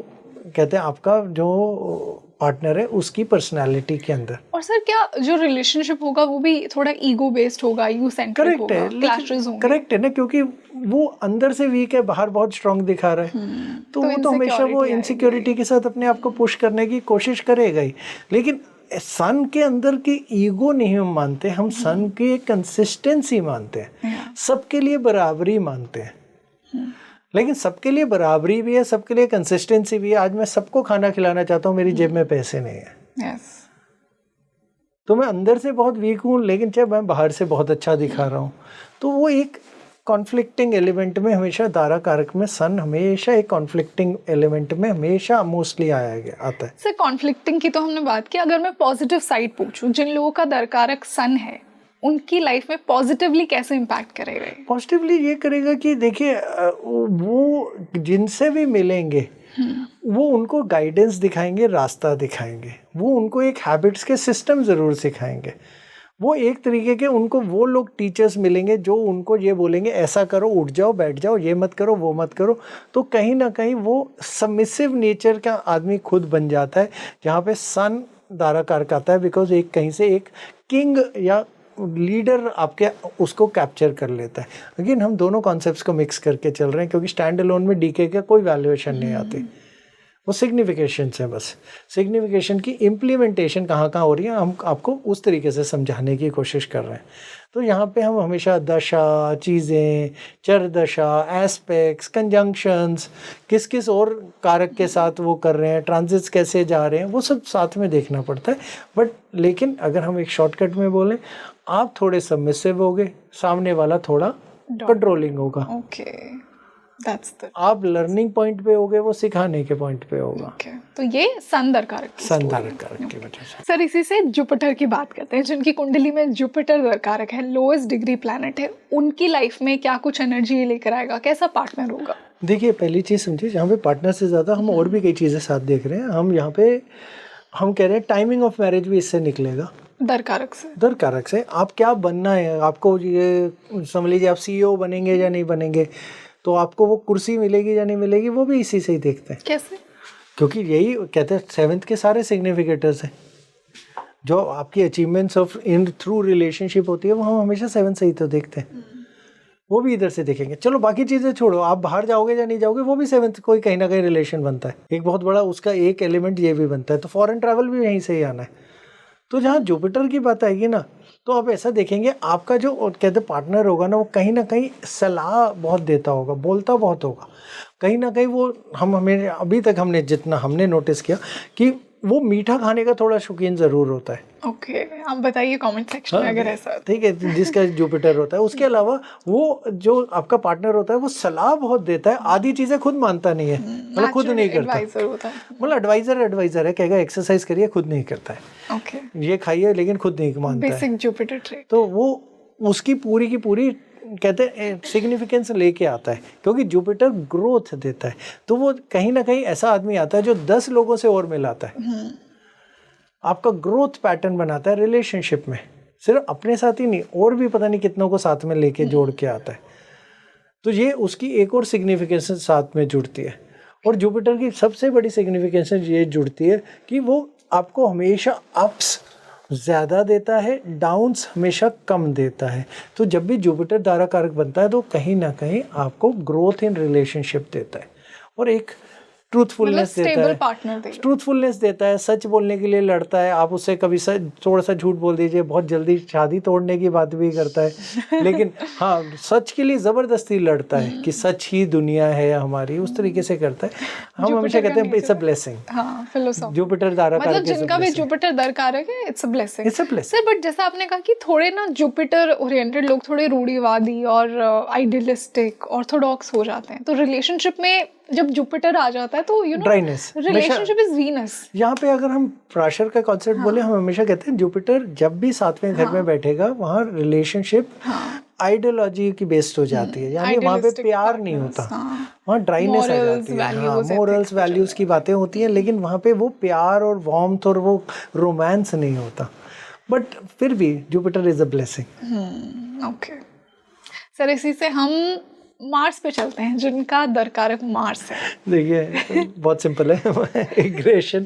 कहते हैं आपका जो पार्टनर है उसकी पर्सनालिटी के अंदर। और सर क्या जो रिलेशनशिप होगा वो भी थोड़ा ईगो बेस्ड होगा, यू सेंट्रिक होगा, क्लैशेस होंगे? करेक्ट है ना, क्योंकि वो अंदर से वीक है, बाहर बहुत स्ट्रांग दिखा रहा है, तो वो तो हमेशा वो इनसिक्योरिटी के साथ अपने आप को पुश करने की कोशिश करेगा ही। लेकिन सन के अंदर की ईगो नहीं हम मानते, हम सन की कंसिस्टेंसी मानते हैं, सबके लिए बराबरी मानते हैं। लेकिन सबके लिए बराबरी भी है, सबके लिए कंसिस्टेंसी भी है। आज मैं सबको खाना खिलाना चाहता हूँ, मेरी जेब में पैसे नहीं है, yes. तो मैं अंदर से बहुत वीक हूँ, लेकिन जब मैं बाहर से बहुत अच्छा दिखा रहा हूँ, तो वो एक कॉन्फ्लिक्टिंग एलिमेंट में हमेशा दारा कारक में सन हमेशा एक कॉन्फ्लिक्टिंग एलिमेंट में हमेशा मोस्टली आता है। सर कॉन्फ्लिक्टिंग की तो हमने बात की, अगर मैं पॉजिटिव साइड पूछूं, जिन लोगों का दारा कारक सन है उनकी लाइफ में पॉजिटिवली कैसे इम्पैक्ट करेगा? पॉजिटिवली ये करेगा कि देखिए वो जिनसे भी मिलेंगे वो उनको गाइडेंस दिखाएंगे, रास्ता दिखाएंगे, वो उनको एक हैबिट्स के सिस्टम ज़रूर सिखाएंगे। वो एक तरीके के उनको वो लोग टीचर्स मिलेंगे जो उनको ये बोलेंगे ऐसा करो, उठ जाओ, बैठ जाओ, ये मत करो, वो मत करो। तो कहीं ना कहीं वो सबमिसिव नेचर का आदमी खुद बन जाता है, जहाँ पे सन दारा कारक आता है, बिकॉज एक कहीं से एक किंग या लीडर आपके उसको कैप्चर कर लेता है। लेकिन हम दोनों कॉन्सेप्ट्स को मिक्स करके चल रहे हैं, क्योंकि स्टैंड अलोन में डीके का कोई वैल्यूएशन नहीं आती, वो सिग्निफिकेशन है बस। सिग्निफिकेशन की इम्प्लीमेंटेशन कहाँ कहाँ हो रही है हम आपको उस तरीके से समझाने की कोशिश कर रहे हैं। तो यहाँ पे हम हमेशा दशा, चीज़ें, चर दशा, एस्पेक्ट्स, कंजंक्शंस, किस किस और कारक के साथ वो कर रहे हैं, ट्रांजिट्स कैसे जा रहे हैं, वो सब साथ में देखना पड़ता है। बट लेकिन अगर हम एक शॉर्टकट में बोलें, आप थोड़े सबमिसिव होगे, सामने वाला थोड़ा कंट्रोलिंग होगा। ओके, दैट्स द, आप लर्निंग पॉइंट पे होगे, वो सिखाने के पॉइंट पे होगा। ओके, तो ये सन दारा कारक की वजह से। सर इसी से जुपिटर की बात करते हैं, जिनकी कुंडली में जुपिटर दारा कारक है, लोएस्ट डिग्री प्लैनेट है, उनकी लाइफ में क्या कुछ एनर्जी लेकर आएगा, कैसा पार्टनर होगा? देखिए पहली चीज़ समझिए, यहाँ पे पार्टनर से ज़्यादा हम और भी कई चीज़ें साथ देख रहे हैं। हम यहाँ पे हम कह रहे हैं टाइमिंग ऑफ मैरिज भी इससे निकलेगा, दर कारक से। आप क्या बनना है, आपको ये समझ लीजिए आप CEO बनेंगे या नहीं बनेंगे, तो आपको वो कुर्सी मिलेगी या नहीं मिलेगी, वो भी इसी से ही देखते हैं। कैसे? क्योंकि यही कहते हैं 7th के सारे सिग्निफिकेटर्स हैं। जो आपकी achievements of in through relationship होती है वो हम हमेशा 7 से ही तो देखते हैं, वो भी इधर से देखेंगे। चलो बाकी चीज़ें छोड़ो, आप बाहर जाओगे या नहीं जाओगे, वो भी 7th कोई कहीं ना कहीं रिलेशन बनता है। एक बहुत बड़ा उसका एक एलिमेंट ये भी बनता है। तो फॉरेन ट्रैवल भी यहीं से ही आना है। तो जहाँ जुपिटर की बात आएगी ना, तो आप ऐसा देखेंगे आपका जो कहते पार्टनर होगा ना, वो कहीं ना कहीं सलाह बहुत देता होगा, बोलता बहुत होगा। कहीं ना कहीं वो हमें अभी तक हमने जितना हमने नोटिस किया कि वो मीठा खाने का थोड़ा शौकीन ज़रूर होता है। ओके, आप बताइए कमेंट सेक्शन में अगर ऐसा। ठीक है, जिसका जुपिटर होता है। उसके अलावा वो जो आपका पार्टनर होता है वो सलाह बहुत देता है, आधी चीज़ें खुद मानता नहीं है, मतलब खुद नहीं करता। मतलब एडवाइजर है, कहेगा एक्सरसाइज करिए, खुद नहीं करता है। ओके, ये खाइए, लेकिन खुद नहीं मानता है। Basic Jupiter trait. तो वो उसकी पूरी की पूरी कहते हैं सिग्निफिकेंस लेके आता है, क्योंकि जुपिटर ग्रोथ देता है। तो वो कहीं ना कहीं ऐसा आदमी आता है जो 10 लोगों से और मिलाता है, आपका ग्रोथ पैटर्न बनाता है रिलेशनशिप में। सिर्फ अपने साथ ही नहीं, और भी पता नहीं कितनों को साथ में लेके जोड़ के आता है। तो ये उसकी एक और सिग्निफिकेंस साथ में जुड़ती है। और जुपिटर की सबसे बड़ी सिग्निफिकेंस ये जुड़ती है कि वो आपको हमेशा अप्स ज़्यादा देता है, डाउन्स हमेशा कम देता है। तो जब भी जुपिटर दारा कारक बनता है तो कहीं ना कहीं आपको ग्रोथ इन रिलेशनशिप देता है। और एक ट्रूथफुलनेस देता स्टेबल है, पार्टनर देगा। ट्रूथफुलनेस देता है, सच बोलने के लिए लड़ता है। आप उससे कभी थोड़ा सा झूठ बोल दीजिए, बहुत जल्दी शादी तोड़ने की बात भी करता है, लेकिन हाँ सच के लिए जबरदस्ती लड़ता है कि सच ही दुनिया है हमारी, उस तरीके से करता है। हम हमेशा कहते हैं इट्स अ ब्लेसिंग। हाँ, फिलोसॉफी। जुपिटर दारा मतलब जिनका भी जुपिटर दर कारक है, it's a blessing. It's a blessing. Sir but जैसा आपने कहा कि थोड़े ना जुपिटर ओरिएंटेड लोग थोड़े रूढ़िवादी और आइडियलिस्टिक ऑर्थोडॉक्स हो जाते हैं, तो रिलेशनशिप में जब जुपिटर आ जाता है तो ड्राइनेस, रिलेशनशिप इज वीनस। यहाँ पे अगर हम प्राशर का कॉन्सेप्ट बोले, हम हमेशा कहते हैं जुपिटर जब भी सातवें घर में बैठेगा वहाँ रिलेशनशिप आइडियोलॉजी की बेस्ड हो जाती है, यानी वहाँ पे प्यार नहीं होता, वहाँ ड्राइनेस आ जाती है। हाँ, मोरल्स वैल्यूज की बातें होती हैं, लेकिन वहाँ पे वो प्यार और वार्मथ और वो रोमांस नहीं होता। बट फिर भी Jupiter is a blessing. Okay sir, इसी से हम मार्स पे चलते हैं, जिनका दरकारक मार्स है। देखिए बहुत सिंपल है, एग्रेशन।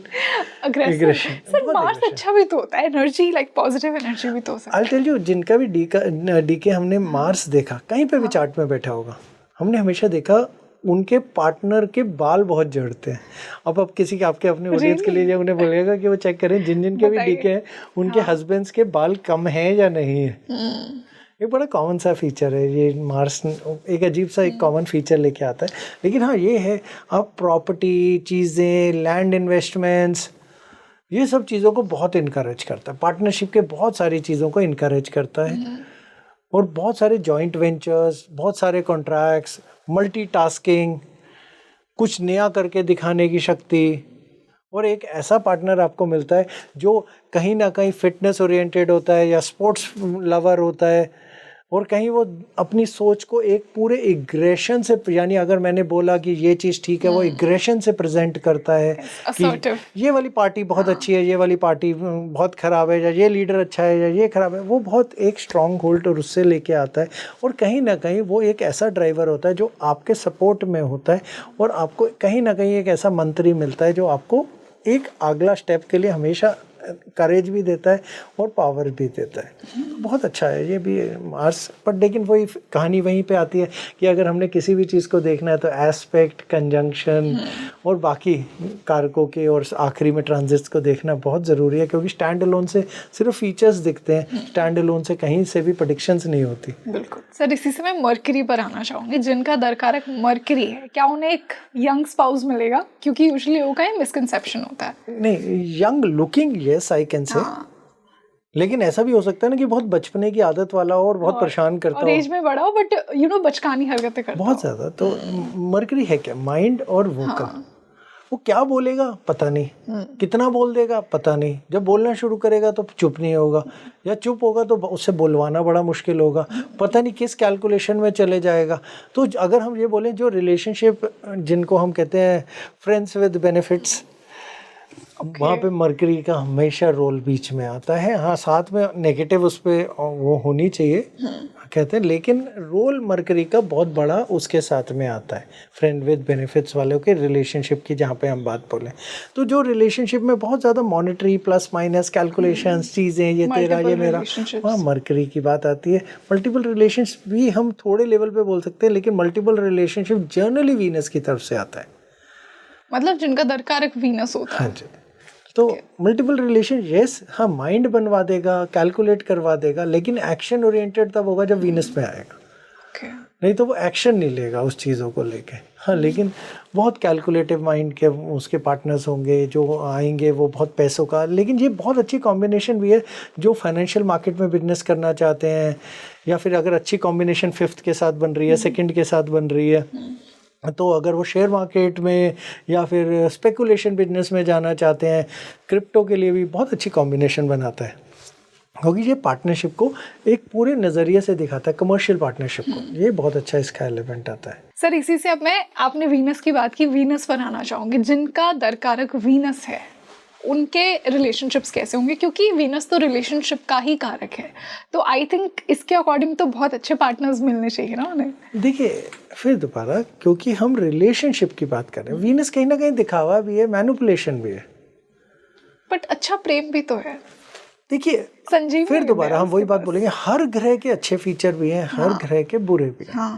सर मार्स अच्छा भी तो होता है, एनर्जी लाइक पॉजिटिव एनर्जी भी तो हो सकता है। आई टेल यू, जिनका भी डी के हमने मार्स देखा कहीं पे भी चार्ट में बैठा होगा, हमने हमेशा देखा उनके पार्टनर के बाल बहुत झड़ते हैं। अब किसी के आपके अपने ऑडियंस के लिए उन्हें बोलेगा कि वो चेक करें, जिन जिन के भी डी के हैं उनके हस्बैंड्स के बाल कम हैं या नहीं है। एक बड़ा कॉमन सा फीचर है ये, मार्स एक अजीब सा एक कॉमन फीचर लेके आता है। लेकिन हाँ ये है, अब प्रॉपर्टी चीज़ें, लैंड इन्वेस्टमेंट्स, ये सब चीज़ों को बहुत इनकरेज करता है। पार्टनरशिप के बहुत सारी चीज़ों को इनकरेज करता है, और बहुत सारे जॉइंट वेंचर्स, बहुत सारे कॉन्ट्रैक्ट्स, मल्टीटास्किंग, कुछ नया करके दिखाने की शक्ति, और एक ऐसा पार्टनर आपको मिलता है जो कहीं ना कहीं फिटनेस ओरिएंटेड होता है या स्पोर्ट्स लवर होता है, और कहीं वो अपनी सोच को एक पूरे एग्रेशन से, यानी अगर मैंने बोला कि ये चीज़ ठीक है, वो एग्रेशन से प्रेजेंट करता है कि ये वाली पार्टी बहुत अच्छी है, ये वाली पार्टी बहुत ख़राब है, या ये लीडर अच्छा है या ये ख़राब है। वो बहुत एक स्ट्रॉन्ग होल्ड और उससे लेके आता है, और कहीं ना कहीं वो एक ऐसा ड्राइवर होता है जो आपके सपोर्ट में होता है, और आपको कहीं ना कहीं एक ऐसा मंत्री मिलता है जो आपको एक अगला स्टेप के लिए हमेशा करेज भी देता है और पावर भी देता है। बहुत अच्छा है ये भी मार्स। पर लेकिन वही कहानी वहीं पे आती है कि अगर हमने किसी भी चीज़ को देखना है तो एस्पेक्ट, कंजंक्शन और बाकी कारकों के और आखिरी में ट्रांजिट्स को देखना बहुत ज़रूरी है, क्योंकि स्टैंड अलोन से सिर्फ फीचर्स दिखते हैं, स्टैंड अलोन से कहीं से भी प्रेडिक्शंस नहीं होती। बिल्कुल सर, इसी से मैं मरकरी पर आना चाहूँगी, जिनका दरकारक मरकरी है, क्या उन्हें एक यंग स्पाउस मिलेगा? क्योंकि यूजुअली वो का मिसकंसेप्शन होता है। नहीं, young looking yes I can say, लेकिन ऐसा भी हो सकता है ना कि बहुत बचपने की आदत वाला हो और बहुत परेशान करता हो, और एज में बड़ा हो, बट बचकानी हरकतें करता बहुत ज़्यादा। तो मरकरी है क्या? माइंड और वोकल। वो क्या बोलेगा पता नहीं, कितना बोल देगा पता नहीं, जब बोलना शुरू करेगा तो चुप नहीं होगा, या चुप होगा तो उससे बुलवाना बड़ा मुश्किल होगा, पता नहीं किस कैलकुलेशन में चले जाएगा। तो अगर हम ये बोलें, जो रिलेशनशिप जिनको हम कहते हैं फ्रेंड्स विद बेनिफिट्स, वहाँ पे मरकरी का हमेशा रोल बीच में आता है। हाँ, साथ में नेगेटिव उस पर वो होनी चाहिए कहते हैं, लेकिन रोल मरकरी का बहुत बड़ा उसके साथ में आता है, फ्रेंड विद बेनिफिट्स वालों के रिलेशनशिप की जहाँ पे हम बात बोलें। तो जो रिलेशनशिप में बहुत ज़्यादा मॉनेटरी प्लस माइनस कैलकुलेशंस, चीज़ें, ये तेरा ये मेरा, वहाँ मरकरी की बात आती है। मल्टीपल रिलेशनशिप भी हम थोड़े लेवल पे बोल सकते हैं, लेकिन मल्टीपल रिलेशनशिप जर्नली वीनस की तरफ से आता है, मतलब जिनका दरकारक वीनस होता है। हाँ जी। तो मल्टीपल रिलेशन यस, हाँ माइंड बनवा देगा, कैलकुलेट करवा देगा, लेकिन एक्शन ओरिएंटेड तब होगा जब वीनस पे आएगा। नहीं तो वो एक्शन नहीं लेगा उस चीज़ों को लेके। हाँ, लेकिन बहुत कैलकुलेटिव माइंड के उसके पार्टनर्स होंगे जो आएंगे, वो बहुत पैसों का। लेकिन ये बहुत अच्छी कॉम्बिनेशन भी है जो फाइनेंशियल मार्केट में बिजनेस करना चाहते हैं, या फिर अगर अच्छी कॉम्बिनेशन फिफ्थ के साथ बन रही है, सेकंड के साथ बन रही है, तो अगर वो शेयर मार्केट में या फिर स्पेकुलेशन बिजनेस में जाना चाहते हैं, क्रिप्टो के लिए भी बहुत अच्छी कॉम्बिनेशन बनाता है, क्योंकि ये पार्टनरशिप को एक पूरे नज़रिए से दिखाता है, कमर्शियल पार्टनरशिप को। ये बहुत अच्छा इसका एलिमेंट आता है। सर इसी से अब मैं, आपने वीनस की बात की, वीनस पर आना चाहूँगी, जिनका दरकारक वीनस है उनके रिलेशनशिप्स कैसे होंगे? क्योंकि वीनस तो रिलेशनशिप का ही कारक है, तो आई थिंक इसके अकॉर्डिंग तो बहुत अच्छे पार्टनर्स मिलने चाहिए ना उन्हें। देखिए फिर दोबारा, क्योंकि हम रिलेशनशिप की बात कर रहे हैं, वीनस कहीं ना कहीं दिखावा भी है, मैनिपुलेशन भी है, बट अच्छा प्रेम भी तो है। देखिए संजीव, फिर दोबारा हम वही बात बोलेंगे, हर ग्रह के अच्छे फीचर भी हैं, हर ग्रह के बुरे भी हैं।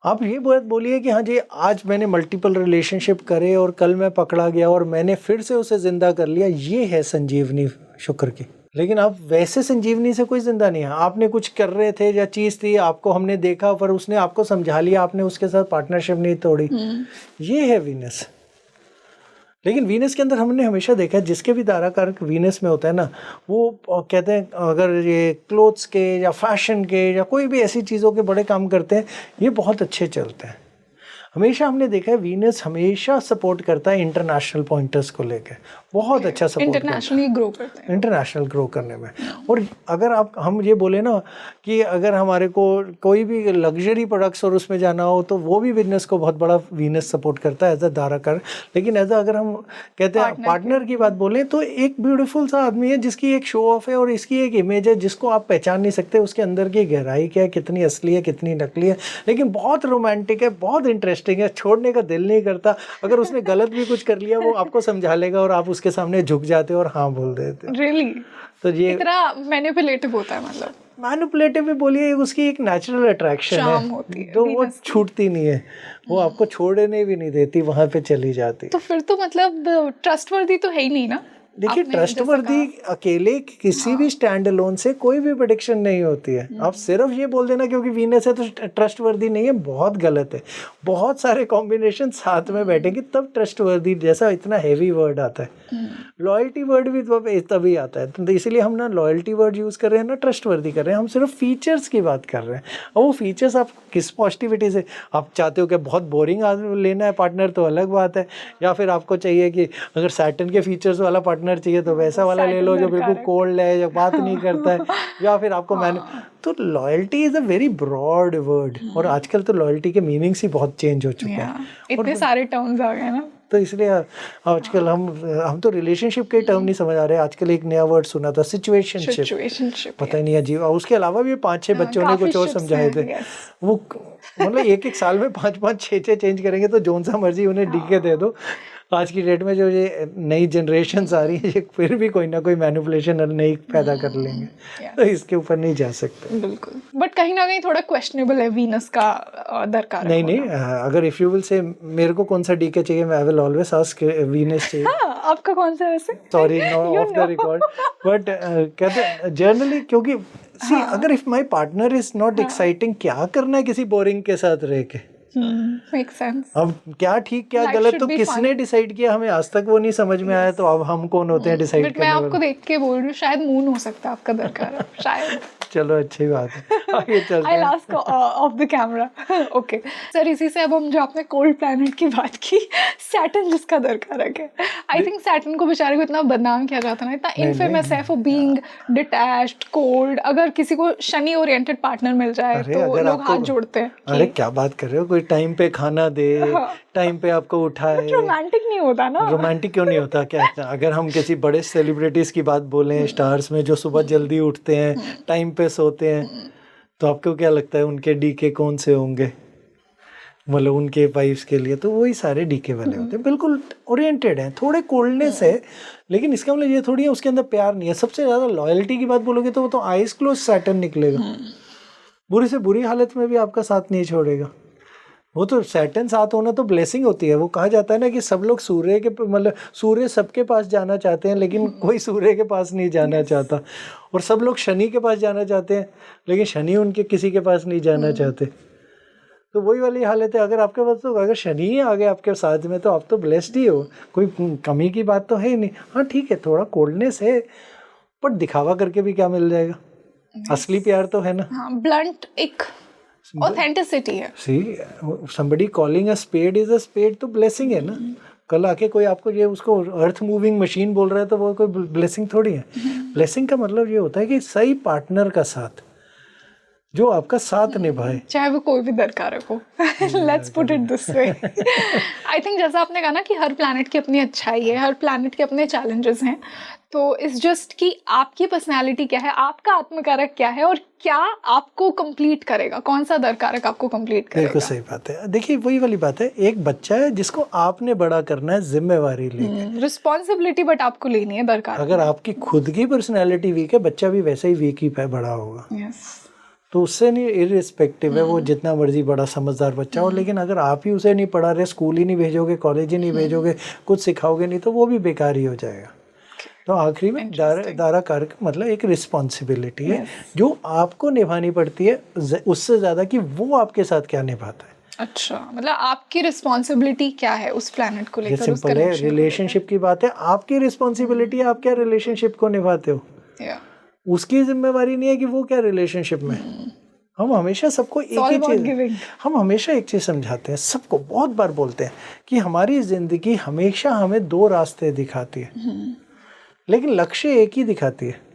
आप ये बात बोलिए कि हाँ जी आज मैंने मल्टीपल रिलेशनशिप करे और कल मैं पकड़ा गया और मैंने फिर से उसे जिंदा कर लिया, ये है संजीवनी शुक्र की। लेकिन आप वैसे संजीवनी से कोई जिंदा नहीं है। आपने कुछ कर रहे थे या चीज़ थी, आपको हमने देखा पर उसने आपको समझा लिया, आपने उसके साथ पार्टनरशिप नहीं तोड़ी, ये है वीनस। लेकिन वीनस के अंदर हमने हमेशा देखा है जिसके भी दारा कारक वीनस में होता है ना, वो कहते हैं अगर ये क्लोथ्स के या फैशन के या कोई भी ऐसी चीज़ों के बड़े काम करते हैं, ये बहुत अच्छे चलते हैं। हमेशा हमने देखा है वीनस हमेशा सपोर्ट करता है इंटरनेशनल पॉइंटर्स को लेकर, बहुत अच्छा सपोर्ट इंटरनेशनली ग्रो करते हैं, इंटरनेशनल ग्रो करने में। और अगर हम ये बोले ना कि अगर हमारे को कोई भी लग्जरी प्रोडक्ट्स और उसमें जाना हो तो वो भी वीनस को बहुत बड़ा वीनस सपोर्ट करता है एज अ दाराकार। लेकिन एज अ अगर हम कहते हैं पार्टनर की बात बोले तो एक ब्यूटीफुल सा आदमी है जिसकी एक शो ऑफ है और इसकी एक इमेज है जिसको आप पहचान नहीं सकते उसके अंदर की गहराई क्या है, कितनी असली है कितनी नकली है, लेकिन बहुत रोमांटिक है, बहुत इंटरेस्टिंग है, छोड़ने का दिल नहीं करता। अगर उसने गलत भी कुछ कर लिया वो आपको समझा लेगा और आप उसके सामने झुक जाते और हाँ बोल देते। Really? तो ये इतना मैनिपुलेटिव होता है, मतलब मैनिपुलेटिव भी बोलिए, उसकी एक नेचुरल अट्रैक्शन Charm है होती है, तो वो Venus की। छूटती नहीं है, वो आपको छोड़ने भी नहीं देती, वहां पे चली जाती। तो फिर तो मतलब ट्रस्टवर्दी तो है ही नहीं ना। देखिए आपने ट्रस्टवर्दी जैसे अकेले किसी भी स्टैंड अलोन से कोई भी प्रेडिक्शन नहीं होती है। आप सिर्फ ये बोल देना क्योंकि वीनस है तो ट्रस्टवर्दी नहीं है, बहुत गलत है। बहुत सारे कॉम्बिनेशन साथ में बैठेंगे तब ट्रस्टवर्दी जैसा इतना हैवी वर्ड आता है। लॉयल्टी वर्ड भी तभी आता है, तो इसलिए हम ना लॉयल्टी वर्ड यूज़ कर रहे हैं ना ट्रस्टवर्दी कर रहे हैं, हम सिर्फ फीचर्स की बात कर रहे हैं। और वो फीचर्स आप किस पॉजिटिविटी से आप चाहते हो कि बहुत बोरिंग लेना है पार्टनर तो अलग बात है, या फिर आपको चाहिए कि अगर सैटर्न के फीचर्स वाला पार्टनर चाहिए तो वैसा वाला ले लो जो बिल्कुल कोल्ड है या बात नहीं करता है, या फिर आपको मैंने तो loyalty is a very broad word. और आजकल तो लॉयल्टी के मीनिंग्स ही बहुत चेंज हो चुके हैं, इतने सारे टर्म्स आ गए ना, तो इसलिए आजकल हम तो रिलेशनशिप के टर्म नहीं समझ आ रहे। आजकल एक नया वर्ड सुना था सिचुएशनशिप, पता ही नहीं अजीब। उसके अलावा भी 5-6 बच्चों ने कुछ और समझाए थे। वो मतलब एक साल में 5-5 6-6 चेंज करेंगे तो जोन सा मर्जी उन्हें डीके दे दो। आज की डेट में जो ये नई जनरेशन आ रही है ये फिर भी कोई ना कोई मैनिपुलेशन नई पैदा कर लेंगे, तो इसके ऊपर नहीं जा सकते। बिल्कुल, बट कहीं ना कहीं थोड़ा क्वेश्चनेबल है वीनस का दरकार। नहीं अगर इफ यू विल से मेरे को कौन सा डीके चाहिए, मैं I will always ask Venus चाहिए। आपका कौन सा वैसे? Sorry no off the record, but कहते जनरली क्योंकि सी अगर if my partner is not exciting, क्या करना है किसी बोरिंग के साथ रह के। Make sense. अब क्या ठीक क्या गलत तो किसने डिसाइड किया, हमें आज तक वो नहीं समझ में आया, तो अब हम कौन होते हैं डिसाइड करने वाले। मैं आपको देख के बोल रही हूँ, शायद मून हो सकता है आपका दरकार, शायद। चलो अच्छी बात है, आगे चलते हैं। I'll ask off the camera. Okay. Sir इसी से अब हम जो आपने कोल्ड प्लैनेट की बात की, सैटर्न जिसका दरकार है, आई थिंक सैटर्न को बेचारे को इतना बदनाम किया जाता ना, इतना इनफेमस है फॉर बीइंग डिटैच्ड कोल्ड। अगर किसी को शनि ओरिएंटेड पार्टनर मिल जाए तो लोग हाथ जोड़ते हैं। अरे क्या बात कर रहे हो, कोई टाइम पे खाना दे, टाइम पे आपको उठाए। रोमांटिक नहीं होता ना? रोमांटिक क्यों नहीं होता? क्या अगर हम किसी बड़े सेलिब्रिटीज की बात बोलें, स्टार्स में जो सुबह जल्दी उठते हैं, टाइम पे सोते हैं, तो आपको क्या लगता है उनके डीके कौन से होंगे? मतलब उनके वाइफ्स के लिए तो वही सारे डीके वाले होते हैं, बिल्कुल ओरिएंटेड हैं, थोड़े कोल्डनेस है, लेकिन इसका मतलब ये थोड़ी है उसके अंदर प्यार नहीं है। सबसे ज़्यादा लॉयल्टी की बात बोलोगे तो वो तो आइज क्लोज सैटर्न निकलेगा, बुरी से बुरी हालत में भी आपका साथ नहीं छोड़ेगा। वो तो सैटर्न साथ होना तो ब्लेसिंग होती है। वो कहा जाता है ना कि सब लोग सूर्य के मतलब सूर्य सबके पास जाना चाहते हैं लेकिन कोई सूर्य के पास नहीं जाना चाहता, और सब लोग शनि के पास जाना चाहते हैं लेकिन शनि उनके किसी के पास नहीं जाना चाहते। तो वही वाली हालत है। अगर आपके पास तो अगर शनि ही आ गए आपके साथ में तो आप तो ब्लेस्ड ही हो, कोई कमी की बात तो है ही नहीं। हाँ ठीक है, थोड़ा कोल्डनेस है पर दिखावा करके भी क्या मिल जाएगा, असली प्यार तो है ना। हाँ, ब्लंट एक ऑथेंटिसिटी है। सी somebody calling a spade is a spade तो ब्लेसिंग है ना। कल आके कोई आपको ये उसको अर्थ मूविंग मशीन बोल रहा है तो वो कोई ब्लेसिंग थोड़ी है। ब्लेसिंग का मतलब ये होता है कि सही पार्टनर का साथ जो आपका साथ निभाए, चाहे वो कोई भी दरकार हो। Let's put it this way. I think जैसा आपने कहा ना कि हर प्लैनेट की अपनी अच्छाई है, हर प्लैनेट के अपने चैलेंजेस हैं, तो इट्स जस्ट कि आपकी पर्सनैलिटी क्या है, आपका आत्मकारक क्या है और क्या आपको कंप्लीट करेगा, कौन सा दरकारक आपको कंप्लीट करेगा। बिल्कुल सही बात है। देखिए वही वाली बात है, एक बच्चा है जिसको आपने बड़ा करना है, जिम्मेवारी लेके, रिस्पॉन्सिबिलिटी बट आपको लेनी है दरकार। अगर आपकी खुद की पर्सनैलिटी वीक है, बच्चा भी वैसे ही वीक ही बड़ा होगा। यस तो उससे नहीं इरिस्पेक्टिव है वो जितना मर्जी बड़ा समझदार बच्चा हो, लेकिन अगर आप ही उसे नहीं पढ़ा रहे, स्कूल ही नहीं भेजोगे, कॉलेज ही नहीं भेजोगे, कुछ सिखाओगे नहीं, तो वो भी बेकार ही हो जाएगा। तो आखिरी में दारा कारक मतलब एक रिस्पॉन्सिबिलिटी है जो आपको निभानी पड़ती है उससे ज़्यादा कि वो आपके साथ क्या निभाता है। अच्छा, मतलब आपकी रिस्पॉन्सिबिलिटी क्या है उस प्लैनेट को लेकर? सिंपल है, रिलेशनशिप की बात है, आपकी रिस्पॉन्सिबिलिटी है, आप क्या रिलेशनशिप को निभाते हो। उसकी जिम्मेवारी नहीं है कि वो क्या रिलेशनशिप में। हम हमेशा सबको एक ही चीज, हम हमेशा एक चीज समझाते हैं सबको, बहुत बार बोलते हैं कि हमारी जिंदगी हमेशा हमें दो रास्ते दिखाती है, लेकिन लक्ष्य एक ही दिखाती है।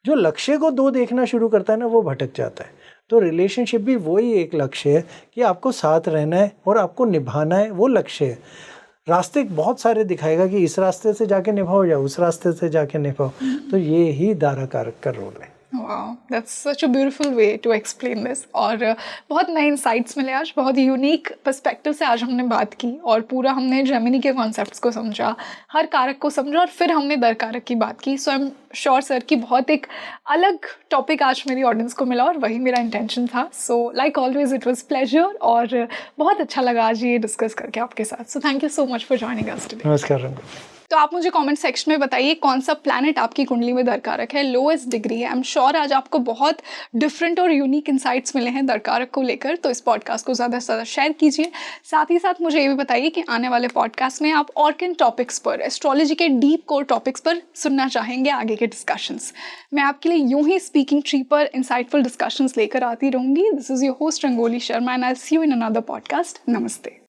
जो लक्ष्य को दो देखना शुरू करता है ना, वो भटक जाता है। तो रिलेशनशिप भी वही एक लक्ष्य है कि आपको साथ रहना है और आपको निभाना है, वो लक्ष्य है। रास्ते बहुत सारे दिखाएगा कि इस रास्ते से जाके निभाओ या उस रास्ते से जाके निभाओ। तो ये ही दारा कारक का रोल है। Wow, that's such a beautiful way to explain this. और बहुत नए इंसाइट्स मिले आज, बहुत यूनिक पर्सपेक्टिव से आज हमने बात की और पूरा हमने जेमिनी के कॉन्सेप्ट्स को समझा, हर कारक को समझा और फिर हमने दर कारक की बात की। सो आई एम श्योर सर कि बहुत एक अलग टॉपिक आज मेरी ऑडियंस को मिला और वही मेरा इंटेंशन था। So like always it was pleasure और बहुत अच्छा लगा आज ये डिस्कस करके आपके साथ। So thank you so much for joining us today. नमस्कार। तो आप मुझे कमेंट सेक्शन में बताइए कौन सा प्लैनेट आपकी कुंडली में दरकारक है, लोएस्ट डिग्री है। आई एम श्योर आज आपको बहुत डिफरेंट और यूनिक इंसाइट्स मिले हैं दरकारक को लेकर। तो इस पॉडकास्ट को ज़्यादा से ज़्यादा शेयर कीजिए। साथ ही साथ मुझे ये भी बताइए कि आने वाले पॉडकास्ट में आप और किन टॉपिक्स पर, एस्ट्रोलॉजी के डीप कोर टॉपिक्स पर सुनना चाहेंगे आगे के डिस्कशंस। मैं आपके लिए यूं ही स्पीकिंग ट्री पर इंसाइटफुल डिस्कशंस लेकर आती रहूँगी। This is your host Rangoli Sharma and I see you in another podcast. नमस्ते।